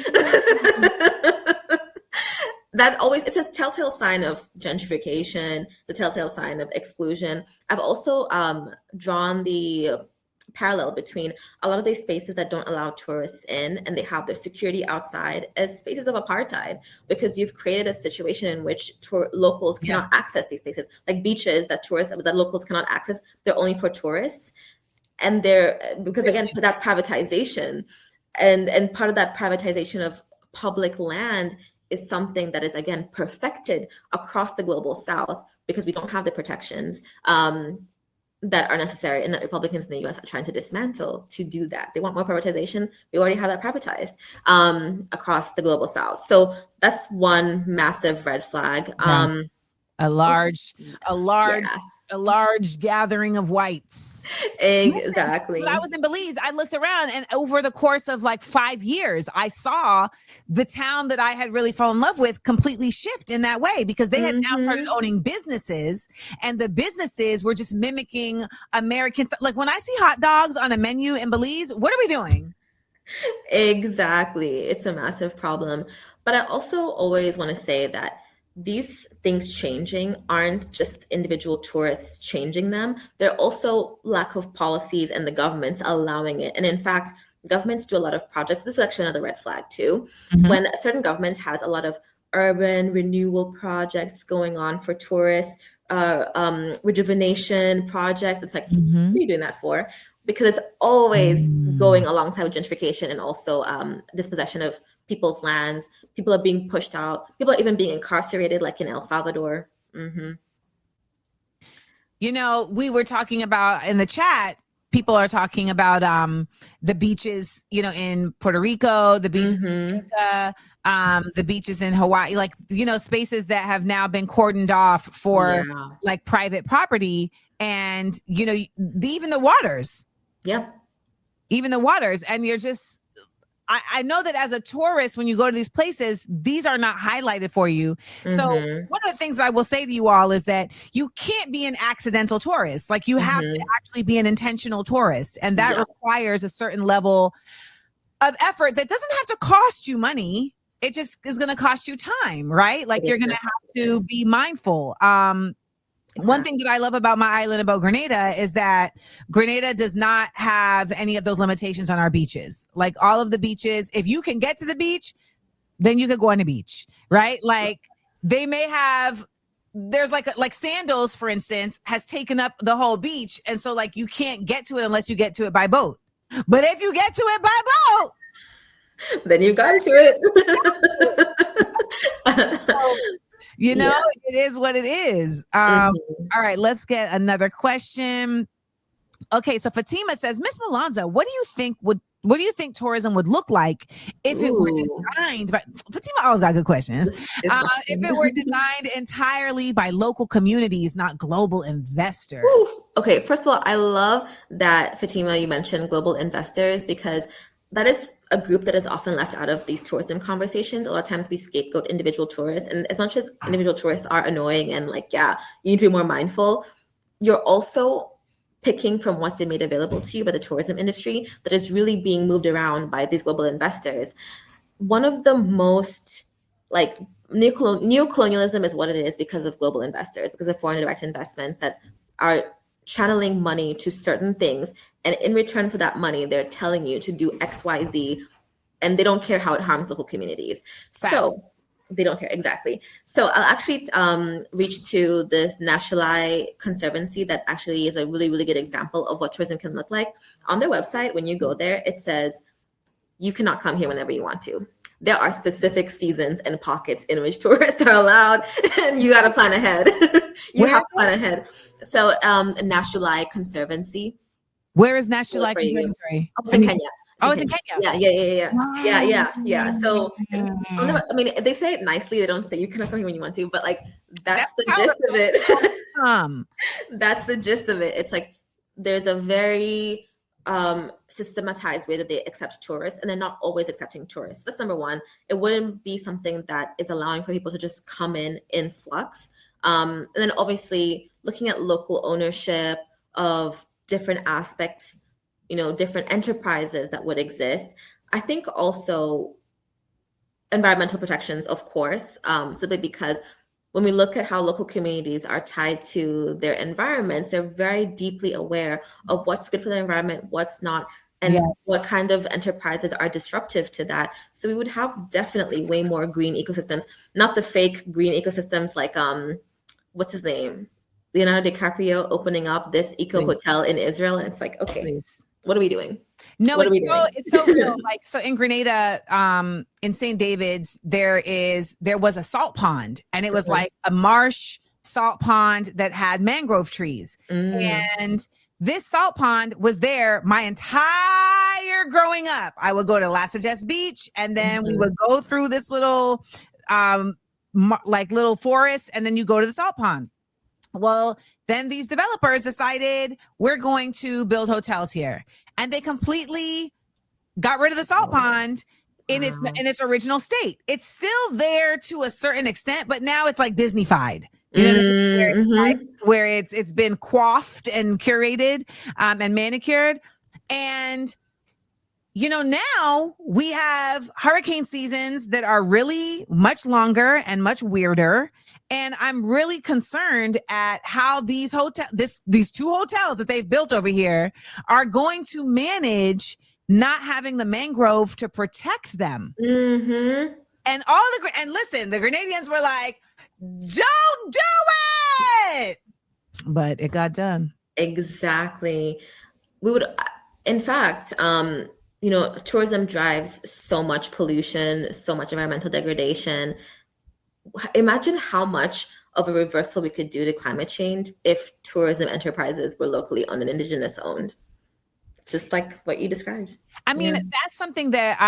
S2: It's a telltale sign of gentrification, the telltale sign of exclusion. I've also drawn the parallel between a lot of these spaces that don't allow tourists in and they have their security outside as spaces of apartheid, because you've created a situation in which locals cannot access these spaces, like beaches that locals cannot access. They're only for tourists. And because again, that privatization and part of that privatization of public land is something that is again perfected across the global South, because we don't have the protections that are necessary, and that Republicans in the US are trying to dismantle to do that. They want more privatization. We already have that privatized across the global South. So that's one massive red flag.
S1: A large gathering of whites.
S2: Exactly.
S1: When I was in Belize, I looked around, and over the course of like 5 years, I saw the town that I had really fallen in love with completely shift in that way, because they had now started owning businesses, and the businesses were just mimicking Americans. Like when I see hot dogs on a menu in Belize, what are we doing?
S2: Exactly. It's a massive problem. But I also always want to say that these things changing aren't just individual tourists changing them. They're also lack of policies and the governments allowing it. And in fact, governments do a lot of projects. This is actually another red flag too. When a certain government has a lot of urban renewal projects going on for tourists, rejuvenation project, it's like, what are you doing that for? Because it's always going alongside with gentrification and also dispossession of people's lands. People are being pushed out. People are even being incarcerated, like in El Salvador.
S1: You know, we were talking about in the chat, people are talking about the beaches, you know, in Puerto Rico, the beaches in Jamaica, the beaches in Hawaii, like, you know, spaces that have now been cordoned off for like private property, and, you know, even the waters. Even the waters. And you're just, I know that as a tourist, when you go to these places, these are not highlighted for you. So one of the things I will say to you all is that you can't be an accidental tourist. Like you have to actually be an intentional tourist. And that requires a certain level of effort that doesn't have to cost you money. It just is going to cost you time, right? Like you're going to have to be mindful. One thing that I love about my island, about Grenada, is that Grenada does not have any of those limitations on our beaches. Like all of the beaches, if you can get to the beach, then you could go on the beach, right? Like they may have, there's like Sandals, for instance, has taken up the whole beach. And so like you can't get to it unless you get to it by boat. But if you get to it by boat,
S2: then you've gotten to it.
S1: So, you know, it is what it is. All right, let's get another question. Okay, so Fatima says, Miss Malonza, what do you think tourism would look like if it were designed by, Fatima always got good questions. If it were designed entirely by local communities, not global investors?
S2: Okay, first of all, I love that, Fatima, you mentioned global investors, because that is a group that is often left out of these tourism conversations. A lot of times we scapegoat individual tourists, and as much as individual tourists are annoying and like, yeah, you need to be more mindful, you're also picking from what's been made available to you by the tourism industry that is really being moved around by these global investors. One of the most, like, neocolonialism is what it is because of global investors, because of foreign direct investments that are channeling money to certain things, and in return for that money they're telling you to do XYZ, and they don't care how it harms local communities. So they don't care, exactly. So I'll actually reach to this National Conservancy that actually is a really, really good example of what tourism can look like. On their website, when you go there, it says you cannot come here whenever you want to. There are specific seasons and pockets in which tourists are allowed, and you got to plan ahead. You have to plan ahead. So National Conservancy.
S1: Where is National Conservancy?
S2: Oh, it's in Kenya.
S1: It's in Kenya.
S2: Yeah. So, I mean, they say it nicely. They don't say you cannot come here when you want to, but like that's the gist of it. That's the gist of it. It's like there's a very systematized way that they accept tourists, and they're not always accepting tourists. That's number one. It wouldn't be something that is allowing for people to just come in flux. And then obviously looking at local ownership of different aspects, you know, different enterprises that would exist. I think also environmental protections, of course, simply because when we look at how local communities are tied to their environments, they're very deeply aware of what's good for the environment, what's not, and what
S1: Yes.
S2: kind of enterprises are disruptive to that. So we would have definitely way more green ecosystems, not the fake green ecosystems like what's his name? Leonardo DiCaprio opening up this eco
S1: Please.
S2: hotel in Israel. And it's like, okay,
S1: Please.
S2: what are we doing?
S1: No,
S2: What are we
S1: it's so real.
S2: doing?
S1: Like, so in Grenada, in St. David's, there was a salt pond, and it was like a marsh salt pond that had mangrove trees. And this salt pond was there my entire growing up. I would go to Lassagess Beach, and then we would go through this little like little forest, and then you go to the salt pond. Well, then these developers decided we're going to build hotels here, and they completely got rid of the salt pond in its original state. It's still there to a certain extent, but now it's like Disney-fied. You know what I mean? Where it's been coiffed and curated and manicured. And you know, now we have hurricane seasons that are really much longer and much weirder. And I'm really concerned at how these two hotels that they've built over here are going to manage not having the mangrove to protect them. And listen, the Grenadians were like, "Don't do it," but it got done.
S2: Exactly. We would, in fact, you know, tourism drives so much pollution, so much environmental degradation. Imagine how much of a reversal we could do to climate change if tourism enterprises were locally owned and indigenous owned. Just like what you described.
S1: I mean, that's something that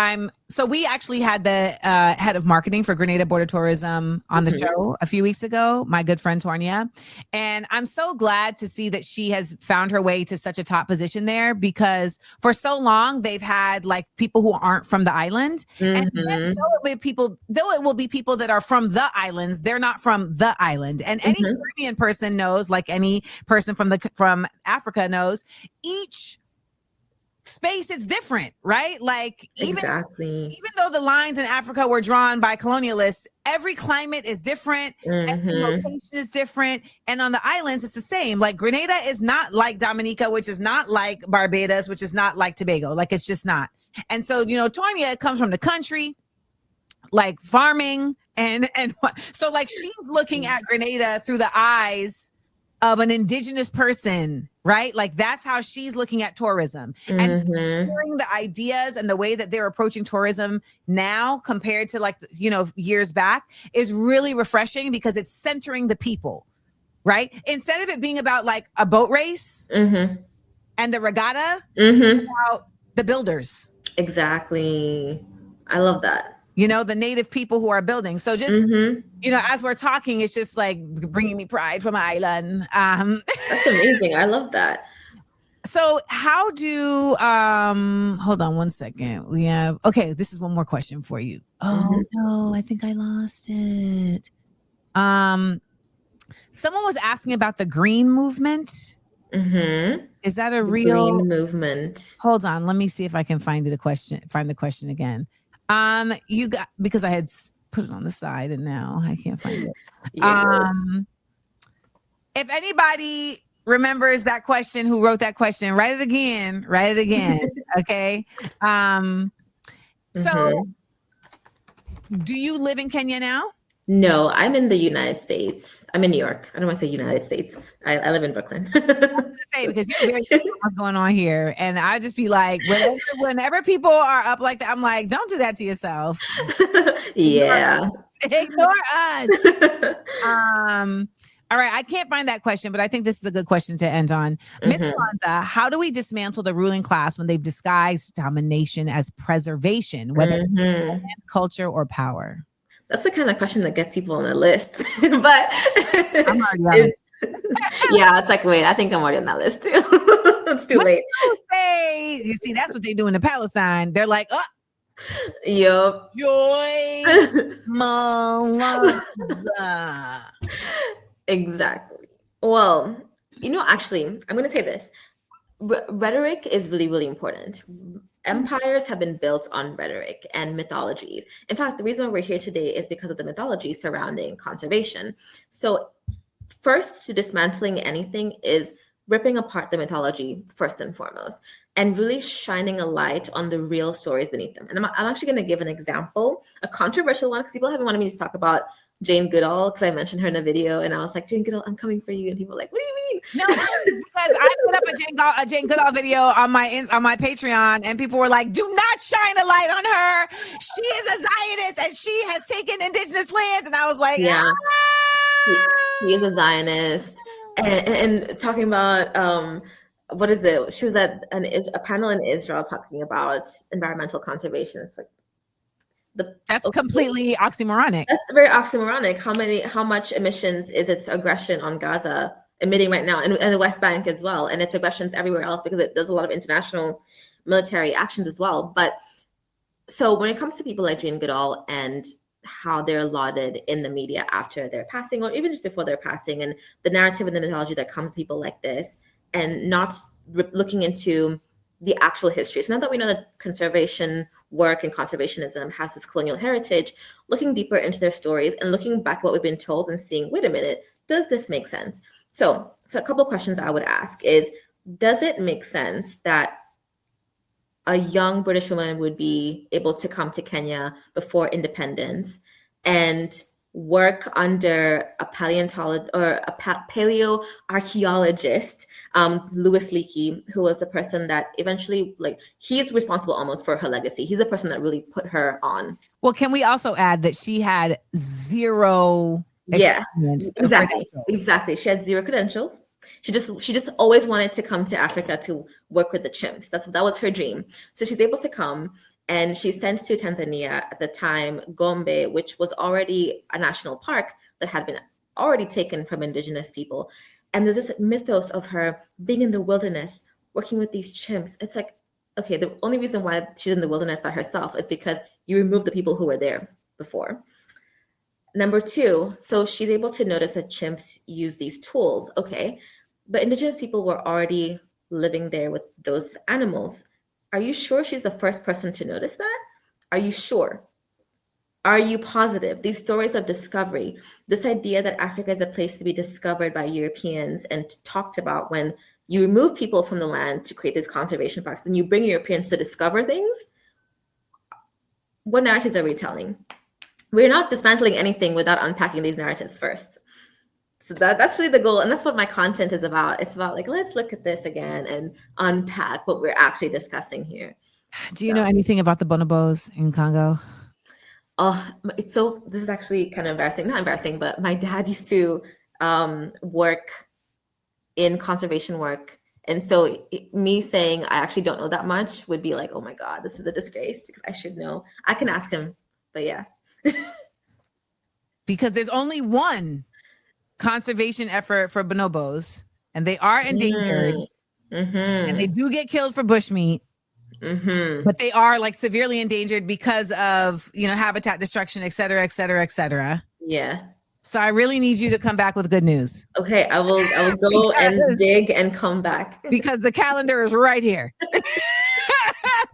S1: so we actually had the head of marketing for Grenada Border Tourism on the show a few weeks ago, my good friend Tonya. And I'm so glad to see that she has found her way to such a top position there, because for so long they've had like people who aren't from the island. And though it will be people that are from the islands, they're not from the island. And any Caribbean person knows, like any person from Africa knows, each space is different, right? Like even though the lines in Africa were drawn by colonialists, every climate is different, every location is different, and on the islands it's the same. Like Grenada is not like Dominica, which is not like Barbados, which is not like Tobago. Like it's just not. And so, you know, Tonya comes from the country, like farming, and so like she's looking at Grenada through the eyes of an indigenous person, right? Like that's how she's looking at tourism. And hearing the ideas and the way that they're approaching tourism now compared to like, you know, years back is really refreshing, because it's centering the people, right? Instead of it being about like a boat race and the regatta, about the builders.
S2: Exactly. I love that.
S1: You know, the native people who are building. So just, you know, as we're talking, it's just like bringing me pride from my island.
S2: That's amazing. I love that.
S1: So how do, hold on one second. We have, okay, this is one more question for you. Oh no, I think I lost it. Someone was asking about the green movement. Is that a real
S2: green movement?
S1: Hold on. Let me see if I can find the question again. You got, because I had put it on the side and now I can't find it. If anybody remembers that question, who wrote that question, write it again. Okay. So do you live in Kenya now?
S2: No, I'm in the United States. I'm in New York. I don't want to say United States. I live in Brooklyn.
S1: I was going to say, because you're very what's going on here. And I just be like, whenever people are up like that, I'm like, don't do that to yourself.
S2: Yeah.
S1: Ignore us. All right. I can't find that question, but I think this is a good question to end on. Ms. Malonza, how do we dismantle the ruling class when they've disguised domination as preservation, whether it's land, culture, or power?
S2: That's the kind of question that gets people on the list. But
S1: I'm already on it.
S2: Yeah, it's like, wait, I think I'm already on that list too. It's too late.
S1: You see, that's what they do in Palestine. They're like, oh,
S2: yup.
S1: Joy Malonza.
S2: Exactly. Well, you know, actually, I'm going to say this. Rhetoric is really, really important. Empires have been built on rhetoric and mythologies. In fact, the reason why we're here today is because of the mythology surrounding conservation. So first to dismantling anything is ripping apart the mythology first and foremost, and really shining a light on the real stories beneath them. And I'm actually going to give an example, a controversial one, because people have been wanting me to talk about Jane Goodall, because I mentioned her in a video, and I was like, Jane Goodall, I'm coming for you. And people were like, what do you mean?
S1: No, because I put up a Jane Goodall video on my Patreon, and people were like, do not shine a light on her. She is a Zionist, and she has taken indigenous land. And I was like,
S2: yeah. He is a Zionist, and talking about what is it? She was at a panel in Israel talking about environmental conservation. It's like
S1: that's completely oxymoronic.
S2: That's very oxymoronic. How much emissions is its aggression on Gaza emitting right now, and the West Bank as well, and its aggressions everywhere else, because it does a lot of international military actions as well. But so when it comes to people like Jane Goodall and how they're lauded in the media after their passing, or even just before their passing, and the narrative and the mythology that comes to people like this, and not looking into the actual history. So now that we know that conservation work and conservationism has this colonial heritage, looking deeper into their stories and looking back at what we've been told and seeing, wait a minute, does this make sense? So a couple of questions I would ask is, does it make sense that a young British woman would be able to come to Kenya before independence and work under a paleontologist or a paleo archaeologist, Louis Leakey, who was the person that eventually, like, he's responsible almost for her legacy. He's the person that really put her on.
S1: Well, can we also add that she had zero
S2: experience? Exactly. She had zero credentials. She just always wanted to come to Africa to work with the chimps. That was her dream. So she's able to come, and she's sent to Tanzania at the time, Gombe, which was already a national park that had been already taken from indigenous people. And there's this mythos of her being in the wilderness, working with these chimps. It's like, okay, the only reason why she's in the wilderness by herself is because you remove the people who were there before. Number two, so she's able to notice that chimps use these tools. Okay, but indigenous people were already living there with those animals. Are you sure she's the first person to notice that? Are you sure? Are you positive? These stories of discovery, this idea that Africa is a place to be discovered by Europeans and talked about, when you remove people from the land to create these conservation parks and you bring Europeans to discover things, what narratives are we telling? We're not dismantling anything without unpacking these narratives first. So that's really the goal. And that's what my content is about. It's about, like, let's look at this again and unpack what we're actually discussing here.
S1: Do you know anything about the bonobos in Congo?
S2: Oh, this is actually kind of embarrassing. Not embarrassing, but my dad used to work in conservation work. And so me saying I actually don't know that much would be like, oh my God, this is a disgrace, because I should know. I can ask him, but yeah.
S1: Because there's only one conservation effort for bonobos, and they are endangered, and they do get killed for bushmeat, but they are, like, severely endangered because of, habitat destruction, et cetera, et cetera, et cetera.
S2: Yeah.
S1: So I really need you to come back with good news.
S2: Okay, I will go and dig and come back,
S1: because the calendar is right here.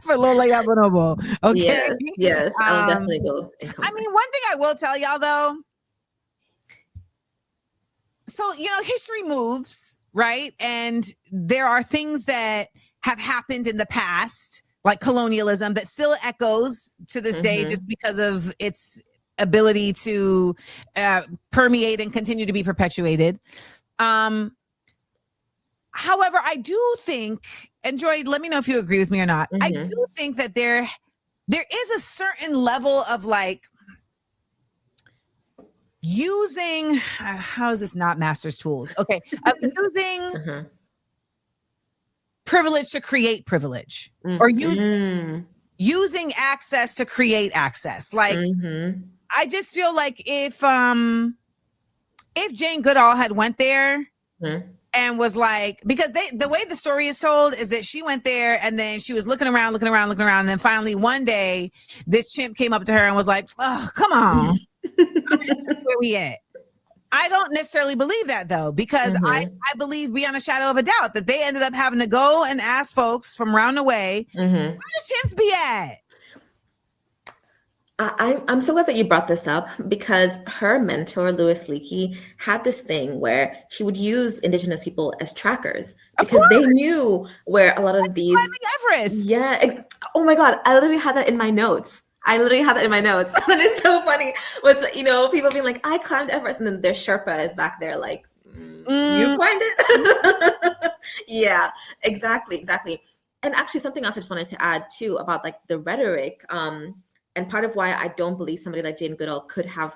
S1: For Lola Ya Bonobo. Okay.
S2: Yes, I'll definitely go.
S1: One thing I will tell y'all though. So, history moves, right? And there are things that have happened in the past, like colonialism, that still echoes to this day, just because of its ability to permeate and continue to be perpetuated. However, I do think, and Joy, let me know if you agree with me or not. I do think that there is a certain level of, like, using, how is this not master's tools? Okay. Of using privilege to create privilege, or using access to create access. Like, I just feel like if Jane Goodall had went there and was like, because the way the story is told is that she went there and then she was looking around. And then finally one day this chimp came up to her and was like, oh, come on. Where we at? I don't necessarily believe that though, because I believe beyond a shadow of a doubt that they ended up having to go and ask folks from round the way, where the chimps be at?
S2: I'm so glad that you brought this up, because her mentor, Louis Leakey, had this thing where he would use Indigenous people as trackers because they knew where a lot of these.
S1: Everest.
S2: Yeah. Oh my God. I literally had that in my notes. And it's so funny with, people being like, I climbed Everest. And then their Sherpa is back there like, you climbed it? Yeah, exactly. And actually something else I just wanted to add too about like the rhetoric. And part of why I don't believe somebody like Jane Goodall could have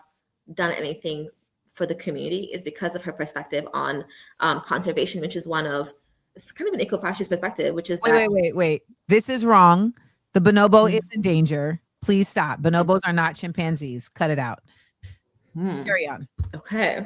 S2: done anything for the community is because of her perspective on conservation, which is it's kind of an eco-fascist perspective, which is
S1: Wait. This is wrong. The bonobo is in danger. Please stop. Bonobos are not chimpanzees. Cut it out. Carry on.
S2: Okay.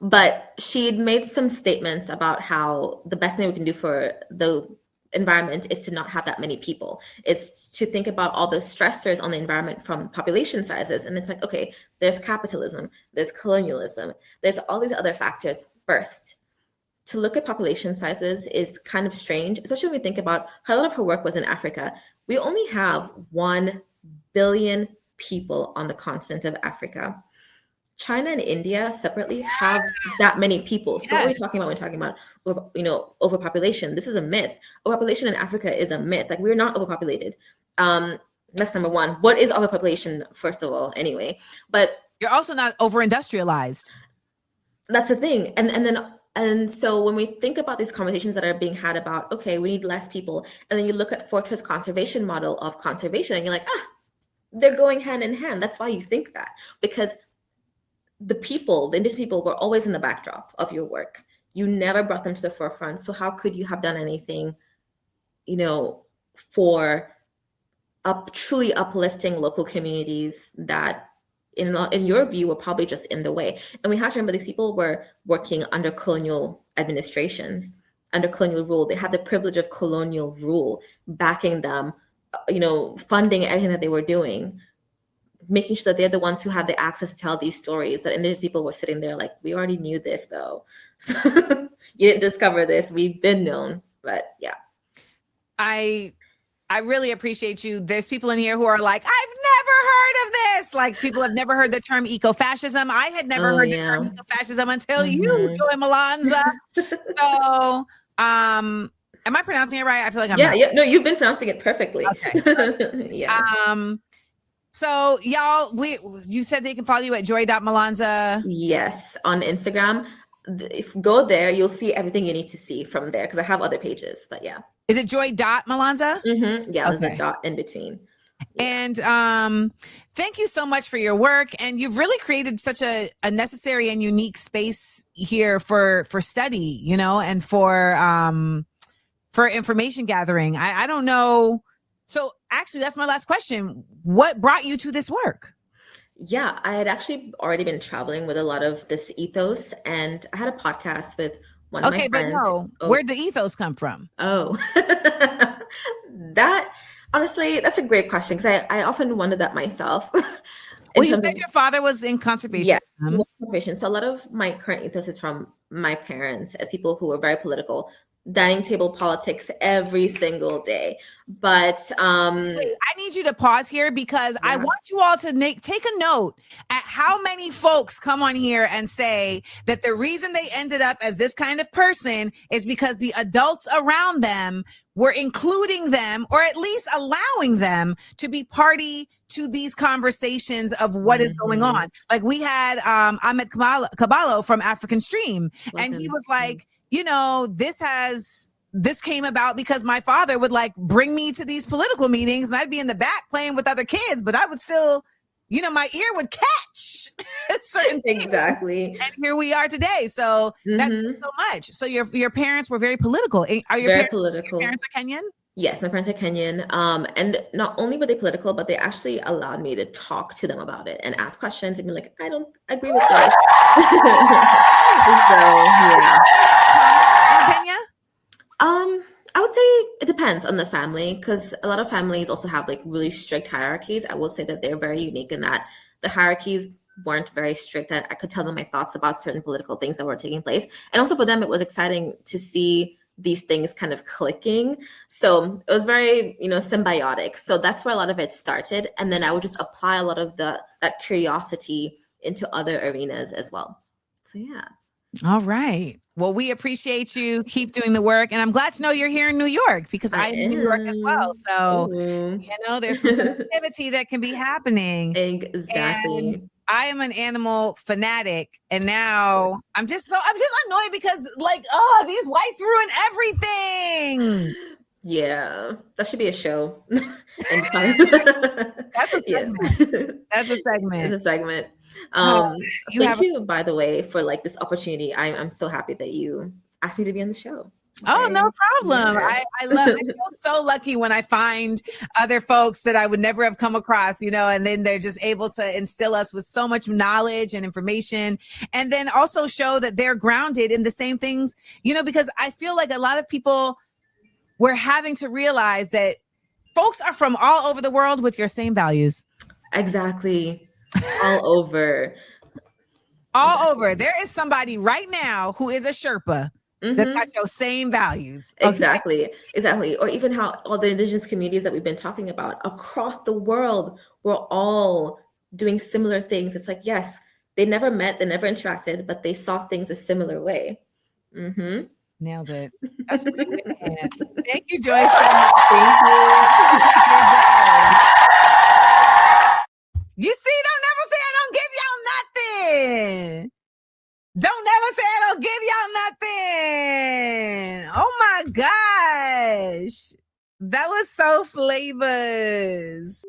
S2: But she'd made some statements about how the best thing we can do for the environment is to not have that many people. It's to think about all the stressors on the environment from population sizes. And it's like, okay, there's capitalism, there's colonialism, there's all these other factors first. To look at population sizes is kind of strange, especially when we think about how a lot of her work was in Africa. We only have 1 billion people on the continent of Africa. China and India separately have that many people. So what are we talking about when we're talking about, overpopulation? This is a myth. Overpopulation in Africa is a myth. Like, we're not overpopulated. That's number one. What is overpopulation, first of all, anyway? But
S1: you're also not over-industrialized.
S2: That's the thing. And so when we think about these conversations that are being had about, okay, we need less people, and then you look at Fortress conservation model of conservation, and you're like, they're going hand in hand. That's why you think that, because the indigenous people were always in the backdrop of your work. You never brought them to the forefront. So how could you have done anything, for truly uplifting local communities that in your view were probably just in the way? And we have to remember these people were working under colonial administrations, under colonial rule. They had the privilege of colonial rule backing them, funding everything that they were doing, making sure that they're the ones who had the access to tell these stories, that indigenous people were sitting there like, we already knew this though. So you didn't discover this. We've been known. But yeah.
S1: I really appreciate you. There's people in here who are like, I've never heard of this. Like, people have never heard the term ecofascism. I had never heard the term ecofascism until you, Joy Malonza. So, am I pronouncing it right? I feel like I'm not.
S2: Yeah. No, you've been pronouncing it perfectly.
S1: Okay. Yes. So y'all, you said they can follow you at joy.malonza.
S2: Yes, on Instagram. If go there, you'll see everything you need to see from there, because I have other pages. But yeah.
S1: Is it joy.malonza?
S2: Yeah, there's a dot in between.
S1: Yeah. And thank you so much for your work. And you've really created such a necessary and unique space here for study, and for information gathering. I don't know. So actually, that's my last question. What brought you to this work?
S2: Yeah, I had actually already been traveling with a lot of this ethos, and I had a podcast with one of my friends.
S1: But no, where'd the ethos come from?
S2: Oh, honestly, that's a great question, because I often wonder that myself.
S1: Well, you said your father was in conservation.
S2: Yeah, conservation. So a lot of my current ethos is from my parents, as people who were very political, dining table politics every single day. But I
S1: need you to pause here, because I want you all to take a note at how many folks come on here and say that the reason they ended up as this kind of person is because the adults around them were including them, or at least allowing them to be party to these conversations of what is going on. Like, we had Ahmed Caballo from African Stream, and he was like, this came about because my father would like bring me to these political meetings, and I'd be in the back playing with other kids, but I would still, my ear would catch certain things.
S2: Exactly.
S1: And here we are today. So that's so much. So your parents were very political. Are your
S2: very
S1: parents
S2: political?
S1: Your parents are Kenyan?
S2: Yes, my parents are Kenyan. And not only were they political, but they actually allowed me to talk to them about it and ask questions and be like, I don't agree with this. So, yeah.
S1: Kenya?
S2: I would say it depends on the family, because a lot of families also have like really strict hierarchies. I will say that they're very unique in that the hierarchies weren't very strict. I could tell them my thoughts about certain political things that were taking place. And also for them, it was exciting to see these things kind of clicking. So it was very, symbiotic. So that's where a lot of it started. And then I would just apply a lot of that curiosity into other arenas as well. So yeah.
S1: All right. Well, we appreciate you. Keep doing the work. And I'm glad to know you're here in New York because I'm in New York as well. So, there's some activity that can be happening.
S2: Exactly.
S1: And I am an animal fanatic. And now I'm just annoyed because these whites ruin everything.
S2: Yeah, that should be a show. And
S1: That's a segment. That's a segment.
S2: It's a segment. Thank you, by the way, for this opportunity. I'm so happy that you asked me to be on the show.
S1: Oh, no problem. Yes. I feel so lucky when I find other folks that I would never have come across, and then they're just able to instill us with so much knowledge and information, and then also show that they're grounded in the same things, because I feel like a lot of people, we're having to realize that folks are from all over the world with your same values.
S2: Exactly. All over.
S1: All over. There is somebody right now who is a Sherpa that's got your same values.
S2: Okay? Exactly. Or even how all the indigenous communities that we've been talking about across the world, we're all doing similar things. It's like, yes, they never met, they never interacted, but they saw things a similar way.
S1: Nailed it. That's pretty good. Thank you, Joyce, so much. Thank you. You see, don't never say I don't give y'all nothing. Don't never say I don't give y'all nothing. Oh my gosh. That was so flavors.